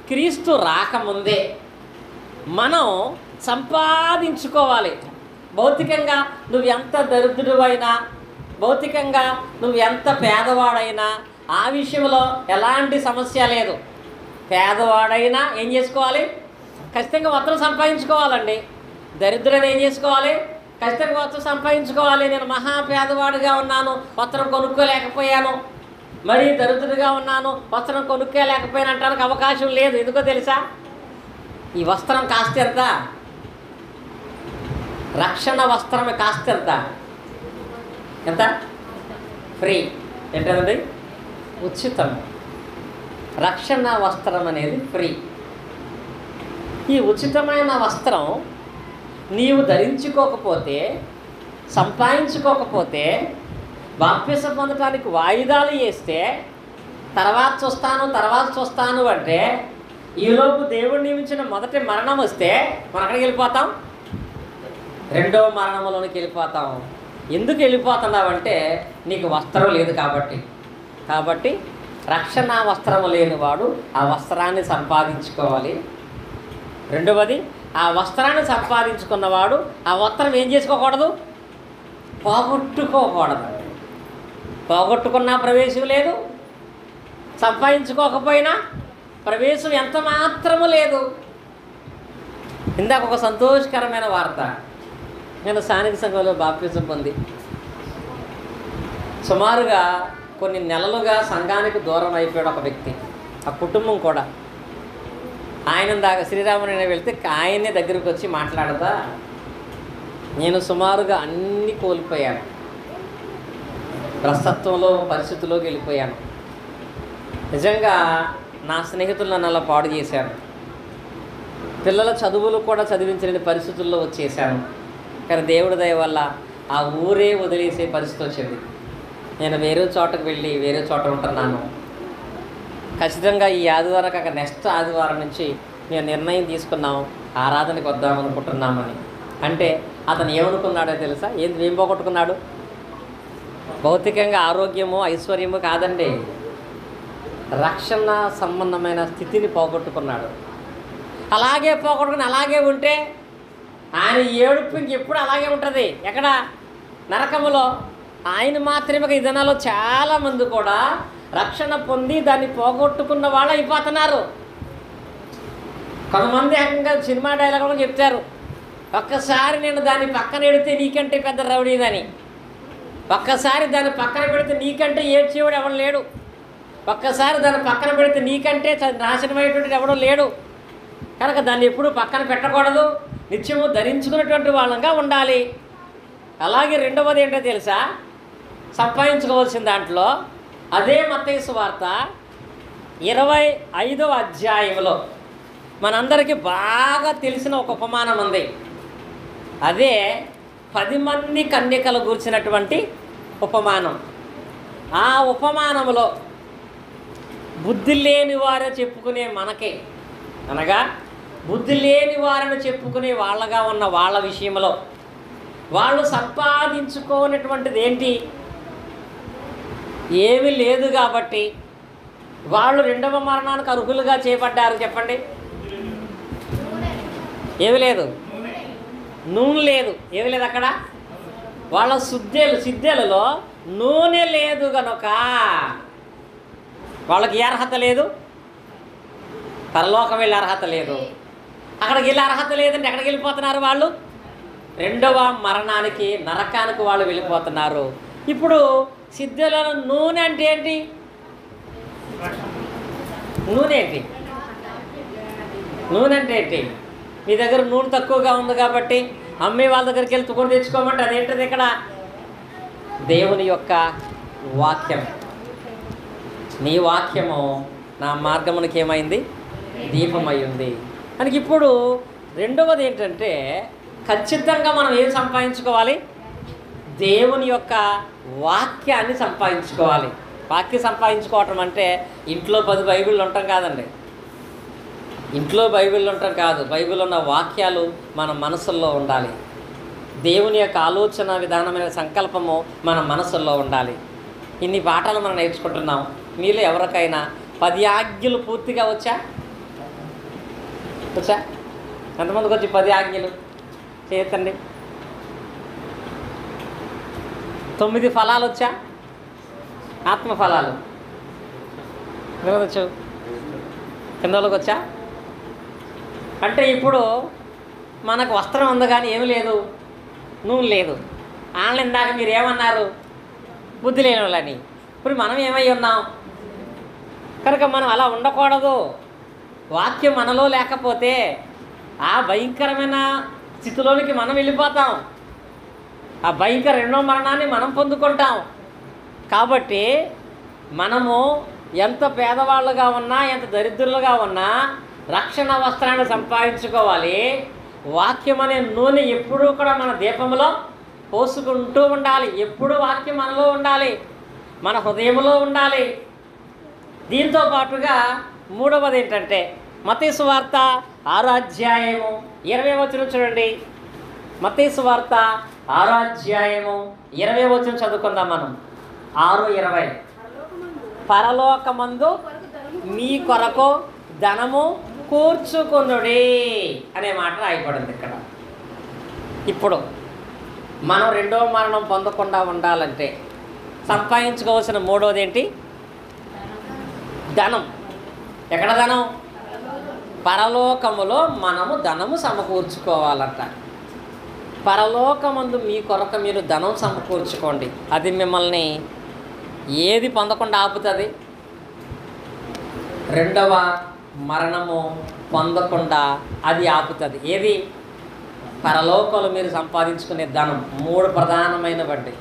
క్రీస్తు రాకముందే మనం సంపాదించుకోవాలి. భౌతికంగా నువ్వు ఎంత దరిద్రుడైనా, భౌతికంగా నువ్వు ఎంత పేదవాడైనా ఆ విషయంలో ఎలాంటి సమస్య లేదు. పేదవాడైనా ఏం చేసుకోవాలి? ఖచ్చితంగా వస్త్రం సంపాదించుకోవాలండి. దరిద్రుడు ఏం చేసుకోవాలి? ఖచ్చితంగా వస్త్రం సంపాదించుకోవాలి. నేను మహా పేదవాడుగా ఉన్నాను, వస్త్రం కొనుక్కోలేకపోయాను, మరీ దరిద్రుడిగా ఉన్నాను, వస్త్రం కొనుక్కోలేకపోయాను అంటానికి అవకాశం లేదు. ఎందుకో తెలుసా? ఈ వస్త్రం కాస్ట్ ఎంత? రక్షణ వస్త్రం కాస్ట్ ఎంత? ఫ్రీ. ఏంటండి? ఉచితం. రక్షణ వస్త్రం అనేది ఫ్రీ. ఈ ఉచితమైన వస్త్రం నీవు ధరించుకోకపోతే, సంపాదించుకోకపోతే బాప్తిసం పొందటానికి వాయిదాలు వేస్తే తర్వాత చూస్తాను అంటే ఈలోపు దేవుడు నియమించిన మొదటి మరణం వస్తే మనం ఎక్కడికి వెళ్ళిపోతాం? రెండవ మరణంలోనికి వెళ్ళిపోతాం. ఎందుకు వెళ్ళిపోతున్నావంటే నీకు వస్త్రం లేదు కాబట్టి రక్షణ వస్త్రము లేనివాడు ఆ వస్త్రాన్ని సంపాదించుకోవాలి. రెండవది, ఆ వస్త్రాన్ని సంపాదించుకున్నవాడు ఆ వస్త్రం ఏం చేసుకోకూడదు? పోగొట్టుకోకూడదు. పోగొట్టుకున్నా ప్రవేశం లేదు, సంపాదించుకోకపోయినా ప్రవేశం ఎంత మాత్రము లేదు. ఇందాక ఒక సంతోషకరమైన వార్త. నేను స్థానిక సంఘంలో బాప్తిసం పొంది సుమారుగా కొన్ని నెలలుగా సంఘానికి దూరం అయిపోయాడు ఒక వ్యక్తి, ఆ కుటుంబం కూడా. ఆయన దాకా శ్రీరాముని వెళ్తే ఆయనే దగ్గరికి వచ్చి మాట్లాడతా, నేను సుమారుగా అన్నీ కోల్పోయాను, భ్రష్టత్వంలో పరిస్థితుల్లోకి వెళ్ళిపోయాను. నిజంగా నా స్నేహితులు నన్ను అలా పాడు చేశారు. పిల్లల చదువులు కూడా చదివించలేని పరిస్థితుల్లో వచ్చేసాను. కానీ దేవుడి దయ వల్ల ఆ ఊరే వదిలేసే పరిస్థితి వచ్చింది. నేను వేరే చోటకు వెళ్ళి వేరే చోట ఉంటున్నాను. ఖచ్చితంగా ఈ ఆదివారం కాక నెక్స్ట్ ఆదివారం నుంచి నేను నిర్ణయం తీసుకున్నాం, ఆరాధనకి వద్దామనుకుంటున్నామని. అంటే అతను ఏమనుకున్నాడో తెలుసా? ఏం పోగొట్టుకున్నాడు? భౌతికంగా ఆరోగ్యము ఐశ్వర్యము కాదండి, రక్షణ సంబంధమైన స్థితిని పోగొట్టుకున్నాడు. అలాగే పోగొట్టుకుని అలాగే ఉంటే ఆయన ఏడుపు ఇంకెప్పుడు అలాగే ఉంటుంది. ఎక్కడ? నరకములో. ఆయన మాత్రమే ఈ దినాల్లో చాలామంది కూడా రక్షణ పొంది దాన్ని పోగొట్టుకున్న వాళ్ళు అయిపోతున్నారు. కొంతమంది ఏకంగా సినిమా డైలాగ్ కూడా చెప్తారు, ఒక్కసారి నేను దాన్ని పక్కన పెడితే నీకంటే పెద్ద రౌడీదని, ఒక్కసారి దాన్ని పక్కన పెడితే నీకంటే ఏడ్చేవాడు ఎవడు లేడు, ఒక్కసారి దాన్ని పక్కన పెడితే నీకంటే నాశనమయ్యేటువంటి ఎవడో లేడు. కనుక దాన్ని ఎప్పుడూ పక్కన పెట్టకూడదు, నిత్యము ధరించుకునేటువంటి వాళ్ళంగా ఉండాలి. అలాగే రెండవది ఏంటో తెలుసా? సంపాదించుకోవాల్సిన దాంట్లో అదే మత్తయి సువార్త 25వ అధ్యాయంలో మనందరికీ బాగా తెలిసిన ఒక ఉపమానం ఉంది. అదే 10 మంది కన్యకలు గూర్చినటువంటి ఉపమానం. ఆ ఉపమానంలో బుద్ధి లేని వారే చెప్పుకునే మనకే, అనగా బుద్ధి లేని వారిని చెప్పుకునే వాళ్ళగా ఉన్న వాళ్ళ విషయంలో వాళ్ళు సంపాదించుకోనటువంటిది ఏంటి? ఏమీ లేదు కాబట్టి వాళ్ళు రెండవ మరణానికి అర్హులుగా చేపడ్డారు. చెప్పండి, ఏమి లేదు? నూనె లేదు. ఏమి లేదు అక్కడ? వాళ్ళ సిద్ధెలలో నూనె లేదు కనుక వాళ్ళకి ఏ అర్హత లేదు? పరలోకం వెళ్ళే అర్హత లేదు. అక్కడికి వెళ్ళే అర్హత లేదంటే ఎక్కడికి వెళ్ళిపోతున్నారు వాళ్ళు? రెండవ మరణానికి, నరకానికి వాళ్ళు వెళ్ళిపోతున్నారు. ఇప్పుడు సిద్ధులలో నూనె అంటే ఏంటి? నూనె ఏంటి? నూనె అంటే ఏంటి? మీ దగ్గర నూనె తక్కువగా ఉంది కాబట్టి అమ్మే వాళ్ళ దగ్గరికి వెళ్ళి కొని తెచ్చుకోమంటే అదేంటిది? ఇక్కడ దేవుని యొక్క వాక్యం. నీ వాక్యము నా మార్గమునికి ఏమైంది? దీపమై ఉంది. మనకి ఇప్పుడు రెండవది ఏంటంటే ఖచ్చితంగా మనం ఏం సంపాదించుకోవాలి? దేవుని యొక్క వాక్యాన్ని సంపాదించుకోవాలి. వాక్యం సంపాదించుకోవటం అంటే ఇంట్లో 10 బైబిళ్ళు ఉండటం కాదండి. ఇంట్లో బైబిళ్ళు ఉండటం కాదు, బైబిల్ ఉన్న వాక్యాలు మన మనసుల్లో ఉండాలి. దేవుని యొక్క ఆలోచన విధానమైన సంకల్పము మన మనసుల్లో ఉండాలి. ఇన్ని పాఠాలు మనం నేర్చుకుంటున్నాం. మీలో ఎవరికైనా 10 ఆజ్ఞలు పూర్తిగా వచ్చా? ఎంతమందికి వచ్చి 10 ఆజ్ఞలు చేయొద్దండి? 9 ఫలాలు వచ్చా? ఆత్మ ఫలాలు వచ్చు. కిందలోకి వచ్చా? అంటే ఇప్పుడు మనకు వస్త్రం ఉంది కానీ ఏమి లేదు, నూనె లేదు. వాళ్ళని ఇందాక మీరు ఏమన్నారు? బుద్ధి లేని వాళ్ళని. ఇప్పుడు మనం ఏమై ఉన్నాం? కనుక మనం అలా ఉండకూడదు. వాక్యం మనలో లేకపోతే ఆ భయంకరమైన స్థితిలోనికి మనం వెళ్ళిపోతాం. ఆ భయంకర రెండో మరణాన్ని మనం పొందుకుంటాం. కాబట్టి మనము ఎంత పేదవాళ్ళుగా ఉన్నా, ఎంత దరిద్రులుగా ఉన్నా రక్షణ వస్త్రాన్ని సంపాదించుకోవాలి. వాక్యం అనే నూనె ఎప్పుడూ కూడా మన దీపంలో పోసుకుంటూ ఉండాలి. ఎప్పుడు వాక్యం మనలో ఉండాలి, మన హృదయంలో ఉండాలి. దీంతో పాటుగా మూడవది ఏంటంటే మత్తయి సువార్త 6వ అధ్యాయము 20వ వచనం చూడండి. మత్తయి సువార్త 6వ అధ్యాయము 20వ వచనం చదువుకుందాం మనం. 6:20 పరలోకమందు మీ కొరకు ధనము కూర్చుకొనుడి అనే మాట రాయబడింది ఇక్కడ. ఇప్పుడు మనం రెండో మరణం పొందకుండా ఉండాలంటే సంపాదించుకోవాల్సిన మూడవది ఏంటి? ధనం. ఎక్కడ ధనం? పరలోకములో మనము ధనము సమకూర్చుకోవాలంట. పరలోకమందు మీ కొరకు మీరు ధనం సమకూర్చుకోండి. అది మిమ్మల్ని ఏది పొందకుండా ఆపుతుంది? రెండవ మరణము పొందకుండా అది ఆపుతుంది. ఏది? పరలోకంలో మీరు సంపాదించుకునే ధనం. 3 ప్రధానమైన వడ్డీ.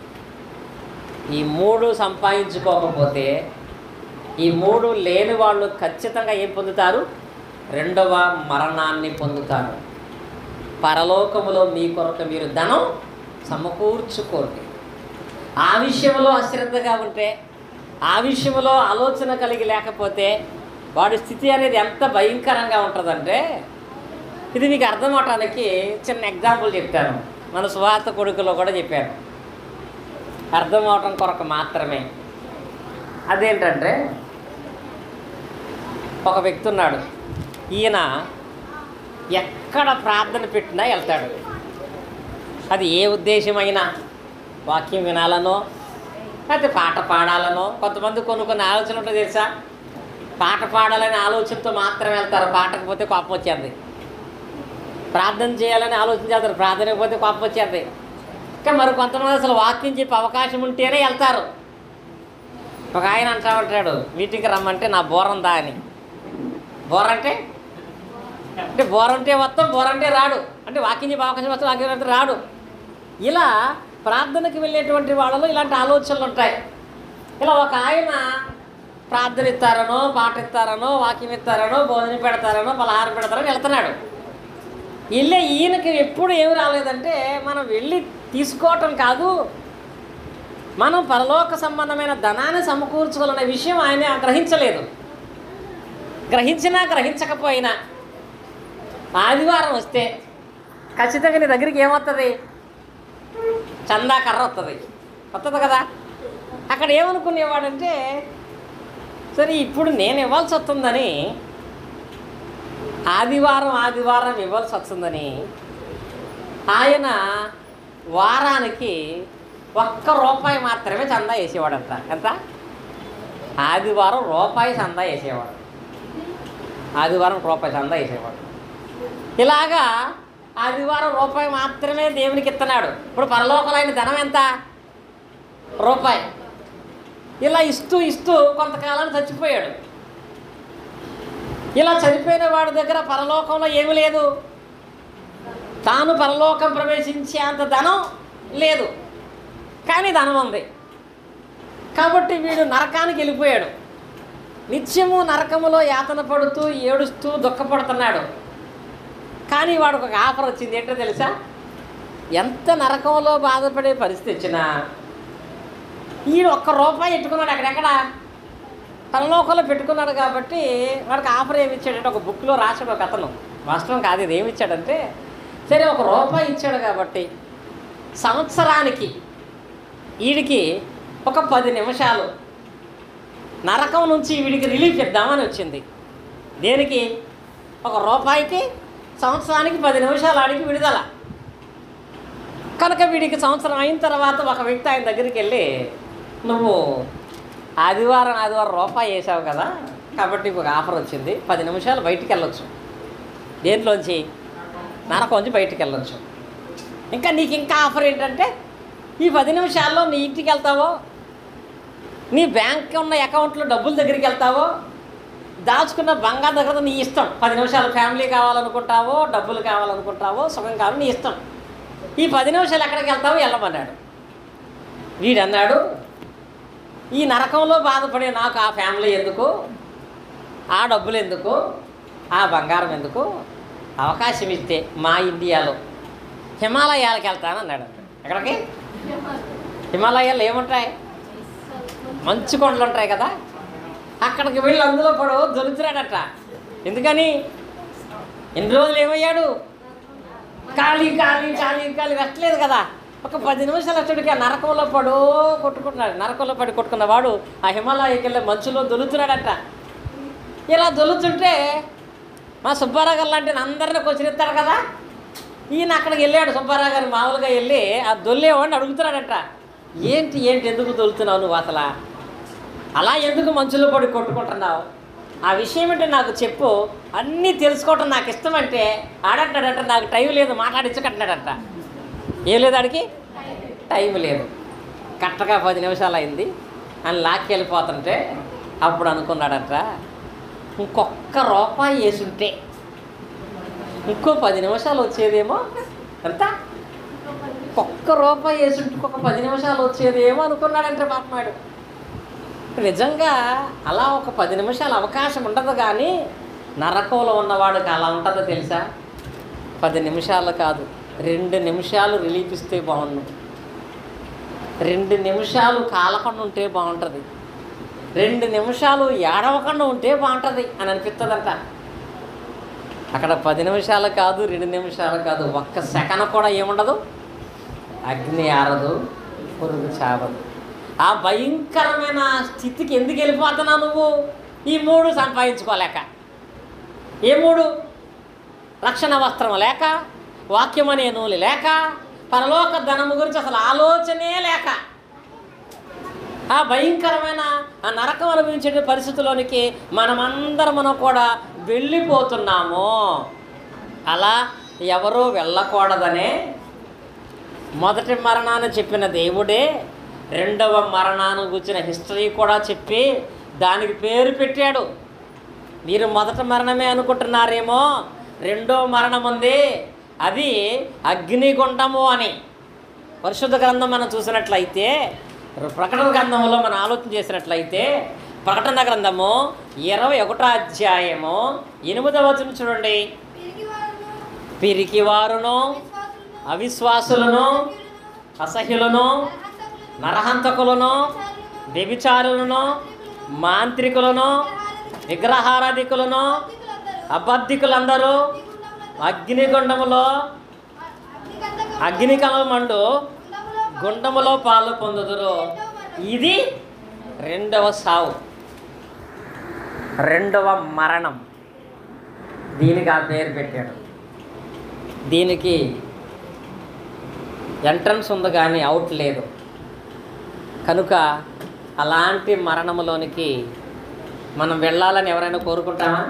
ఈ 3 సంపాదించుకోకపోతే, ఈ 3 లేని వాళ్ళు ఖచ్చితంగా ఏం పొందుతారు? రెండవ మరణాన్ని పొందుతారు. పరలోకములో మీ కొరకు మీరు ధనం సమకూర్చుకోండి. ఆ విషయంలో అశ్రద్ధగా ఉంటే, ఆ విషయంలో ఆలోచన కలిగి లేకపోతే వాడి స్థితి అనేది ఎంత భయంకరంగా ఉంటుందంటే, ఇది మీకు అర్థం అవటానికి చిన్న ఎగ్జాంపుల్ చెప్తాను. మన సువార్త కొడుకులో కూడా చెప్పాను, అర్థం అవటం కొరకు మాత్రమే. అదేంటంటే, ఒక వ్యక్తి ఉన్నాడు. ఈయన ఎక్కడ ప్రార్థన పెట్టినా వెళ్తాడు. అది ఏ ఉద్దేశమైనా, వాక్యం వినాలనో లేకపోతే పాట పాడాలనో. కొంతమంది కొన్ని ఆలోచనలు ఉంటాయి తెలుసా? పాట పాడాలనే ఆలోచనతో మాత్రం వెళ్తారు, పాటకపోతే కోపం వచ్చేది. ప్రార్థన చేయాలని ఆలోచన చేస్తారు, ప్రార్థన పోతే కోపం వచ్చేది. ఇంకా మరి కొంతమంది అసలు వాక్యం చెప్పే అవకాశం ఉంటేనే వెళ్తారు. ఒక ఆయన అంటా ఉంటాడు, మీటింగ్కి రమ్మంటే నా బోరందా అని. బోరంటే బోరంటే వస్తాం, బోరంటే రాడు. అంటే వాక్యం చెప్పే అవకాశం వస్తే వాక్యం అంటే రాడు. ఇలా ప్రార్థనకి వెళ్ళేటువంటి వాళ్ళలో ఇలాంటి ఆలోచనలు ఉంటాయి. ఇలా ఒక ఆయన ప్రార్థన ఇస్తారనో, పాట ఇస్తారనో, వాక్యం ఇస్తారనో, భోజనం పెడతారనో, పలహారం పెడతారనో వెళ్తున్నాడు. వెళ్ళే ఈయనకి ఎప్పుడు ఏమి రాలేదంటే, మనం వెళ్ళి తీసుకోవటం కాదు, మనం పరలోక సంబంధమైన ధనాన్ని సమకూర్చుకోవాలనే విషయం ఆయన గ్రహించలేదు. గ్రహించినా గ్రహించకపోయినా ఆదివారం వస్తే ఖచ్చితంగా నీ దగ్గరికి ఏమవుతుంది? చందా కర్ర వస్తుంది కదా. అక్కడ ఏమనుకునేవాడంటే, సరే ఇప్పుడు నేను ఇవ్వాల్సి వస్తుందని, ఆదివారం ఇవ్వాల్సి వస్తుందని ఆయన వారానికి ₹1 మాత్రమే చందా వేసేవాడంట. ఎంత? ఆదివారం రూపాయి చందా వేసేవాడు. ఆదివారం రూపాయి చందా వేసేవాడు. ఇలాగా ఆదివారం ₹1 మాత్రమే దేవునికి ఇస్తున్నాడు. ఇప్పుడు పరలోకంలో ఆయన ధనం ఎంత? ₹1. ఇలా ఇస్తూ కొంతకాలానికి చచ్చిపోయాడు. ఇలా చనిపోయిన వాడి దగ్గర పరలోకంలో ఏమీ లేదు. తాను పరలోకం ప్రవేశించే అంత ధనం లేదు, కానీ ధనం ఉంది. కాబట్టి వీడు నరకానికి వెళ్ళిపోయాడు. నిత్యము నరకములో యాతన పడుతూ ఏడుస్తూ దుఃఖపడుతున్నాడు. కానీ వాడికి ఒక ఆఫర్ వచ్చింది. ఏంటో తెలుసా? ఎంత నరకంలో బాధపడే పరిస్థితి వచ్చినా ఈయన ₹1 పెట్టుకున్నాడు. అక్కడెక్కడ పరలోకంలో పెట్టుకున్నాడు. కాబట్టి వాడికి ఆఫర్ ఏమి ఇచ్చాడంటే, ఒక బుక్లో రాశాడు ఒక అతను, వాస్తవం కాదు ఇది, ఏమి ఇచ్చాడంటే, సరే ₹1 ఇచ్చాడు కాబట్టి సంవత్సరానికి వీడికి ఒక 10 నిమిషాలు నరకం నుంచి వీడికి రిలీఫ్ ఇద్దామని వచ్చింది. దేనికి? ₹1కి సంవత్సరానికి 10 నిమిషాలు ఆడికి విడుదల. కనుక వీడికి సంవత్సరం అయిన తర్వాత ఒక వ్యక్తి ఆయన దగ్గరికి వెళ్ళి, నువ్వు ఆదివారం ₹1 వేసావు కదా, కాబట్టి ఒక ఆఫర్ వచ్చింది, 10 నిమిషాలు బయటికి వెళ్ళొచ్చు. దేంట్లోంచి? నరకంలోంచి బయటికి వెళ్ళొచ్చు. ఇంకా నీకు ఇంకా ఆఫర్ ఏంటంటే, ఈ 10 నిమిషాల్లో నీ ఇంటికి వెళ్తావో, నీ బ్యాంక్ ఉన్న అకౌంట్లో డబ్బుల దగ్గరికి వెళ్తావో, దాచుకున్న బంగారు దగ్గర నీ ఇష్టం. 10 నిమిషాలు ఫ్యామిలీ కావాలనుకుంటావో, డబ్బులు కావాలనుకుంటావో, సుఖం కావాలి, నీ ఇష్టం. ఈ 10 నిమిషాలు ఎక్కడికి వెళ్తావో వెళ్ళమన్నాడు. వీడన్నాడు, ఈ నరకంలో బాధపడే నాకు ఆ ఫ్యామిలీ ఎందుకు, ఆ డబ్బులు ఎందుకు, ఆ బంగారం ఎందుకు, అవకాశం ఇస్తే మా ఇండియాలో హిమాలయాలకు వెళ్తానన్నాడు. ఎక్కడికి? హిమాలయాల్లో ఏముంటాయి? మంచు కొండలు ఉంటాయి కదా, అక్కడికి వెళ్ళి అందులో దొలుచురాడట. ఎందుకని? ఎన్ని రోజులు ఏమయ్యాడు? ఖాళీ ఖాళీ ఖాళీ ఖాళీ వెట్టలేదు కదా. ఒక 10 నిమిషాలు వచ్చాడికి ఆ నరకంలో కొట్టుకుంటున్నాడు. నరకంలో పడి కొట్టుకున్నవాడు ఆ హిమాలయకి వెళ్ళి మంచులో దొలుచురాడట. ఇలా దొలుచుంటే మా సుబ్బారావు గారు లాంటి అందరినీ కొచ్చిరెత్తాడు కదా. ఈయన అక్కడికి వెళ్ళాడు. సుబ్బారావు గారు మామూలుగా వెళ్ళి ఆ దొల్లేవాడిని అడుగుతున్నాడట, ఏంటి ఎందుకు దొలుతున్నావు నువ్వు అసలు? అలా ఎందుకు మంచులో పడి కొట్టుకుంటున్నావు? ఆ విషయం ఏంటో నాకు చెప్పు, అన్నీ తెలుసుకోవటం నాకు ఇష్టం అంటే. ఆడంటాడట, నాకు టైం లేదు మాట్లాడించకంటున్నాడట. ఏం లేదు ఆడికి టైం లేదు. కరెక్ట్గా 10 నిమిషాలు అయింది అని లాక్కెళ్ళిపోతుంటే అప్పుడు అనుకున్నాడట, ఇంకొక్క రూపాయి వేసుంటే ఇంకో 10 నిమిషాలు వచ్చేదేమో. ఎంత? ఒక్క రూపాయి వేసుంటే ఇంకొక 10 నిమిషాలు వచ్చేదేమో అనుకున్నాడంటే పాపమాడు. నిజంగా అలా ఒక 10 నిమిషాలు అవకాశం ఉండదు, కానీ నరకంలో ఉన్నవాడికి అలా ఉంటుందో తెలుసా? 10 నిమిషాలు కాదు, 2 నిమిషాలు రిలీఫ్ ఇస్తే బాగుండు. 2 నిమిషాలు కాలకుండా ఉంటే బాగుంటుంది. 2 నిమిషాలు ఏడవకుండా ఉంటే బాగుంటుంది అని అనిపిస్తుందంట. అక్కడ 10 నిమిషాలు కాదు, 2 నిమిషాలు కాదు, ఒక్క సెకను కూడా ఏముండదు. అగ్ని ఆరదు, పురుగు చావదు. ఆ భయంకరమైన స్థితికి ఎందుకు వెళ్ళిపోతున్నావు నువ్వు? ఈ 3 సంపాదించుకోలేక. ఏ 3? రక్షణ వస్త్రం లేక, వాక్యమనే నూనె లేక, పరలోక ధనము గురించి అసలు ఆలోచనే లేక, ఆ భయంకరమైన ఆ నరకం అనుభవించే పరిస్థితుల్లోనికి మనం కూడా వెళ్ళిపోతున్నాము. అలా ఎవరూ వెళ్ళకూడదనే మొదటి మరణాన్ని చెప్పిన దేవుడే రెండవ మరణాన్ని గురించిన హిస్టరీ కూడా చెప్పి దానికి పేరు పెట్టాడు. మీరు మొదటి మరణమే అనుకుంటున్నారేమో, రెండో మరణం ఉంది, అది అగ్నిగుండము అని. పరిశుద్ధ గ్రంథం మనం చూసినట్లయితే, ప్రకటన గ్రంథంలో మనం ఆలోచన చేసినట్లయితే, ప్రకటన గ్రంథము 21వ అధ్యాయము 8వ వచనం చూడండి. పిరికివారును, అవిశ్వాసులను, అసహ్యులను, నరహంతకులను, వ్యభిచారులను, మాంత్రికులను, విగ్రహారాధికులను, అబద్ధికులందరూ అగ్నిగుండములో, అగ్నికలమండు గుండములో పాలు పొందుదురు. ఇది రెండవ సావు, రెండవ మరణం. దీనికి ఆ పేరు పెట్టాడు. దీనికి ఎంట్రన్స్ ఉంది కానీ అవుట్ లేదు. కనుక అలాంటి మరణములోనికి మనం వెళ్ళాలని ఎవరైనా కోరుకుంటామా?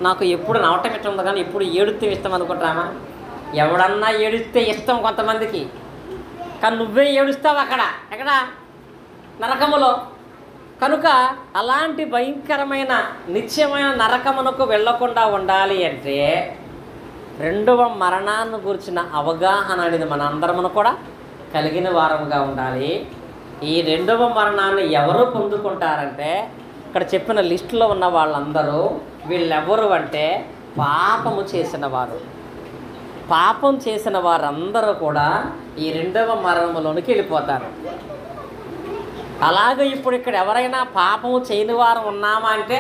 నాకు ఎప్పుడు నవ్వటం ఇష్టం ఉంది కానీ ఎప్పుడు ఏడుస్తే ఇష్టం అనుకుంటామా? ఎవడన్నా ఏడిస్తే ఇష్టం కొంతమందికి, కానీ నువ్వే ఏడుస్తావు ఎక్కడ నరకములో. కనుక అలాంటి భయంకరమైన నిత్యమైన నరకమునకు వెళ్ళకుండా ఉండాలి అంటే రెండవ మరణాన్ని గురించిన అవగాహన అనేది మన అందరమును కూడా కలిగిన వారముగా ఉండాలి. ఈ రెండవ మరణాన్ని ఎవరు పొందుకుంటారంటే, ఇక్కడ చెప్పిన లిస్టులో ఉన్న వాళ్ళందరూ వీళ్ళెవరు అంటే పాపము చేసిన వారు. పాపం చేసిన వారందరూ కూడా ఈ రెండవ మరణంలోనికి వెళ్ళిపోతారు. అలాగే ఇప్పుడు ఇక్కడ ఎవరైనా పాపము చేయని వారు ఉన్నామా అంటే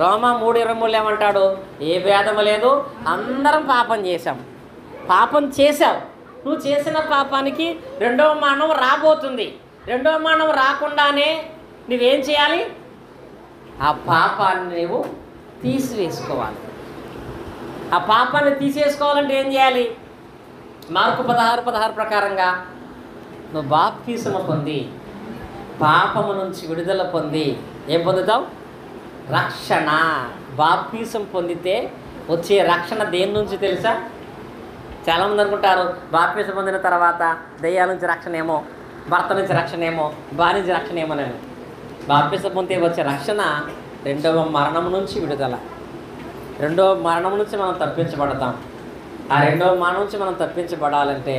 రోమా 3:23 ఏమంటాడు? ఏ భేదము లేదు, అందరం పాపం చేశాం. పాపం చేశావు, నువ్వు చేసిన పాపానికి రెండవ మరణం రాబోతుంది. రెండవ మరణం రాకుండానే నువ్వేం చేయాలి? ఆ పాపాన్ని నువ్వు తీసివేసుకోవాలి. ఆ పాపాన్ని తీసేసుకోవాలంటే ఏం చేయాలి? మార్కు 16:16 ప్రకారంగా నువ్వు బాప్తిసము పొంది పాపము నుంచి విడుదల పొంది ఏం పొందుతావు? రక్షణ. బాప్తిసం పొందితే వచ్చే రక్షణ దేని నుంచి తెలుసా? చాలామంది అనుకుంటారు బాప్తిసం పొందిన తర్వాత దెయ్యాల నుంచి రక్షణ ఏమో, భర్త నుంచి రక్షణ ఏమో, భార్య నుంచి రక్షణ ఏమోనని. బాప్తిసం పొందితే వచ్చే రక్షణ రెండవ మరణం నుంచి విడుదల. రెండవ మరణం నుంచి మనం తప్పించబడతాం. ఆ రెండవ మరణం నుంచి మనం తప్పించబడాలంటే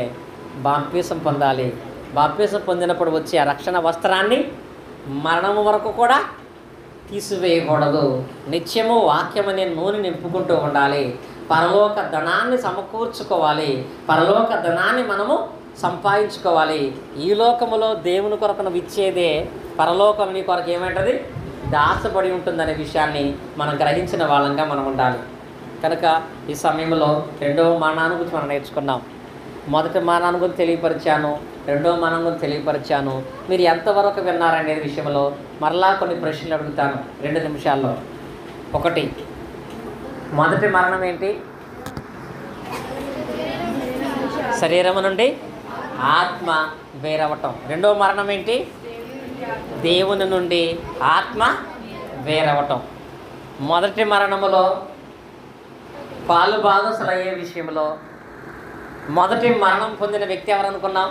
బాప్తిసం పొందాలి. బాప్తిసం పొందినప్పుడు వచ్చే ఆ రక్షణ వస్త్రాన్ని మరణము వరకు కూడా తీసివేయకూడదు. నిత్యము వాక్యమనే నూనె నింపుకుంటూ ఉండాలి. పరలోక ధనాన్ని సమకూర్చుకోవాలి, పరలోక ధనాన్ని మనము సంపాదించుకోవాలి. ఈ లోకములో దేవుని కొరకు ఇచ్చేదే పరలోకం నీ కొరకు ఏమంటది దాచబడి ఉంటుందనే విషయాన్ని మనం గ్రహించిన వాళ్ళంగా మనం ఉండాలి. కనుక ఈ సమయంలో రెండవ మరణాన్ని గురించి మనం నేర్చుకున్నాం. మొదటి మరణాన్ని గురించి తెలియపరిచాను, రెండవ మరణం గురించి తెలియపరిచాను. మీరు ఎంతవరకు విన్నారనే విషయంలో మరలా కొన్ని ప్రశ్నలు అడుగుతాను 2 నిమిషాల్లో. ఒకటి, మొదటి మరణం ఏంటి? శరీరము నుండి ఆత్మ వేరవటం. రెండవ మరణం ఏంటి? దేవుని నుండి ఆత్మ వేరవటం. మొదటి మరణములో పాలు భాగస్తులయ్యే విషయంలో మొదటి మరణం పొందిన వ్యక్తి ఎవరు అనుకున్నాం?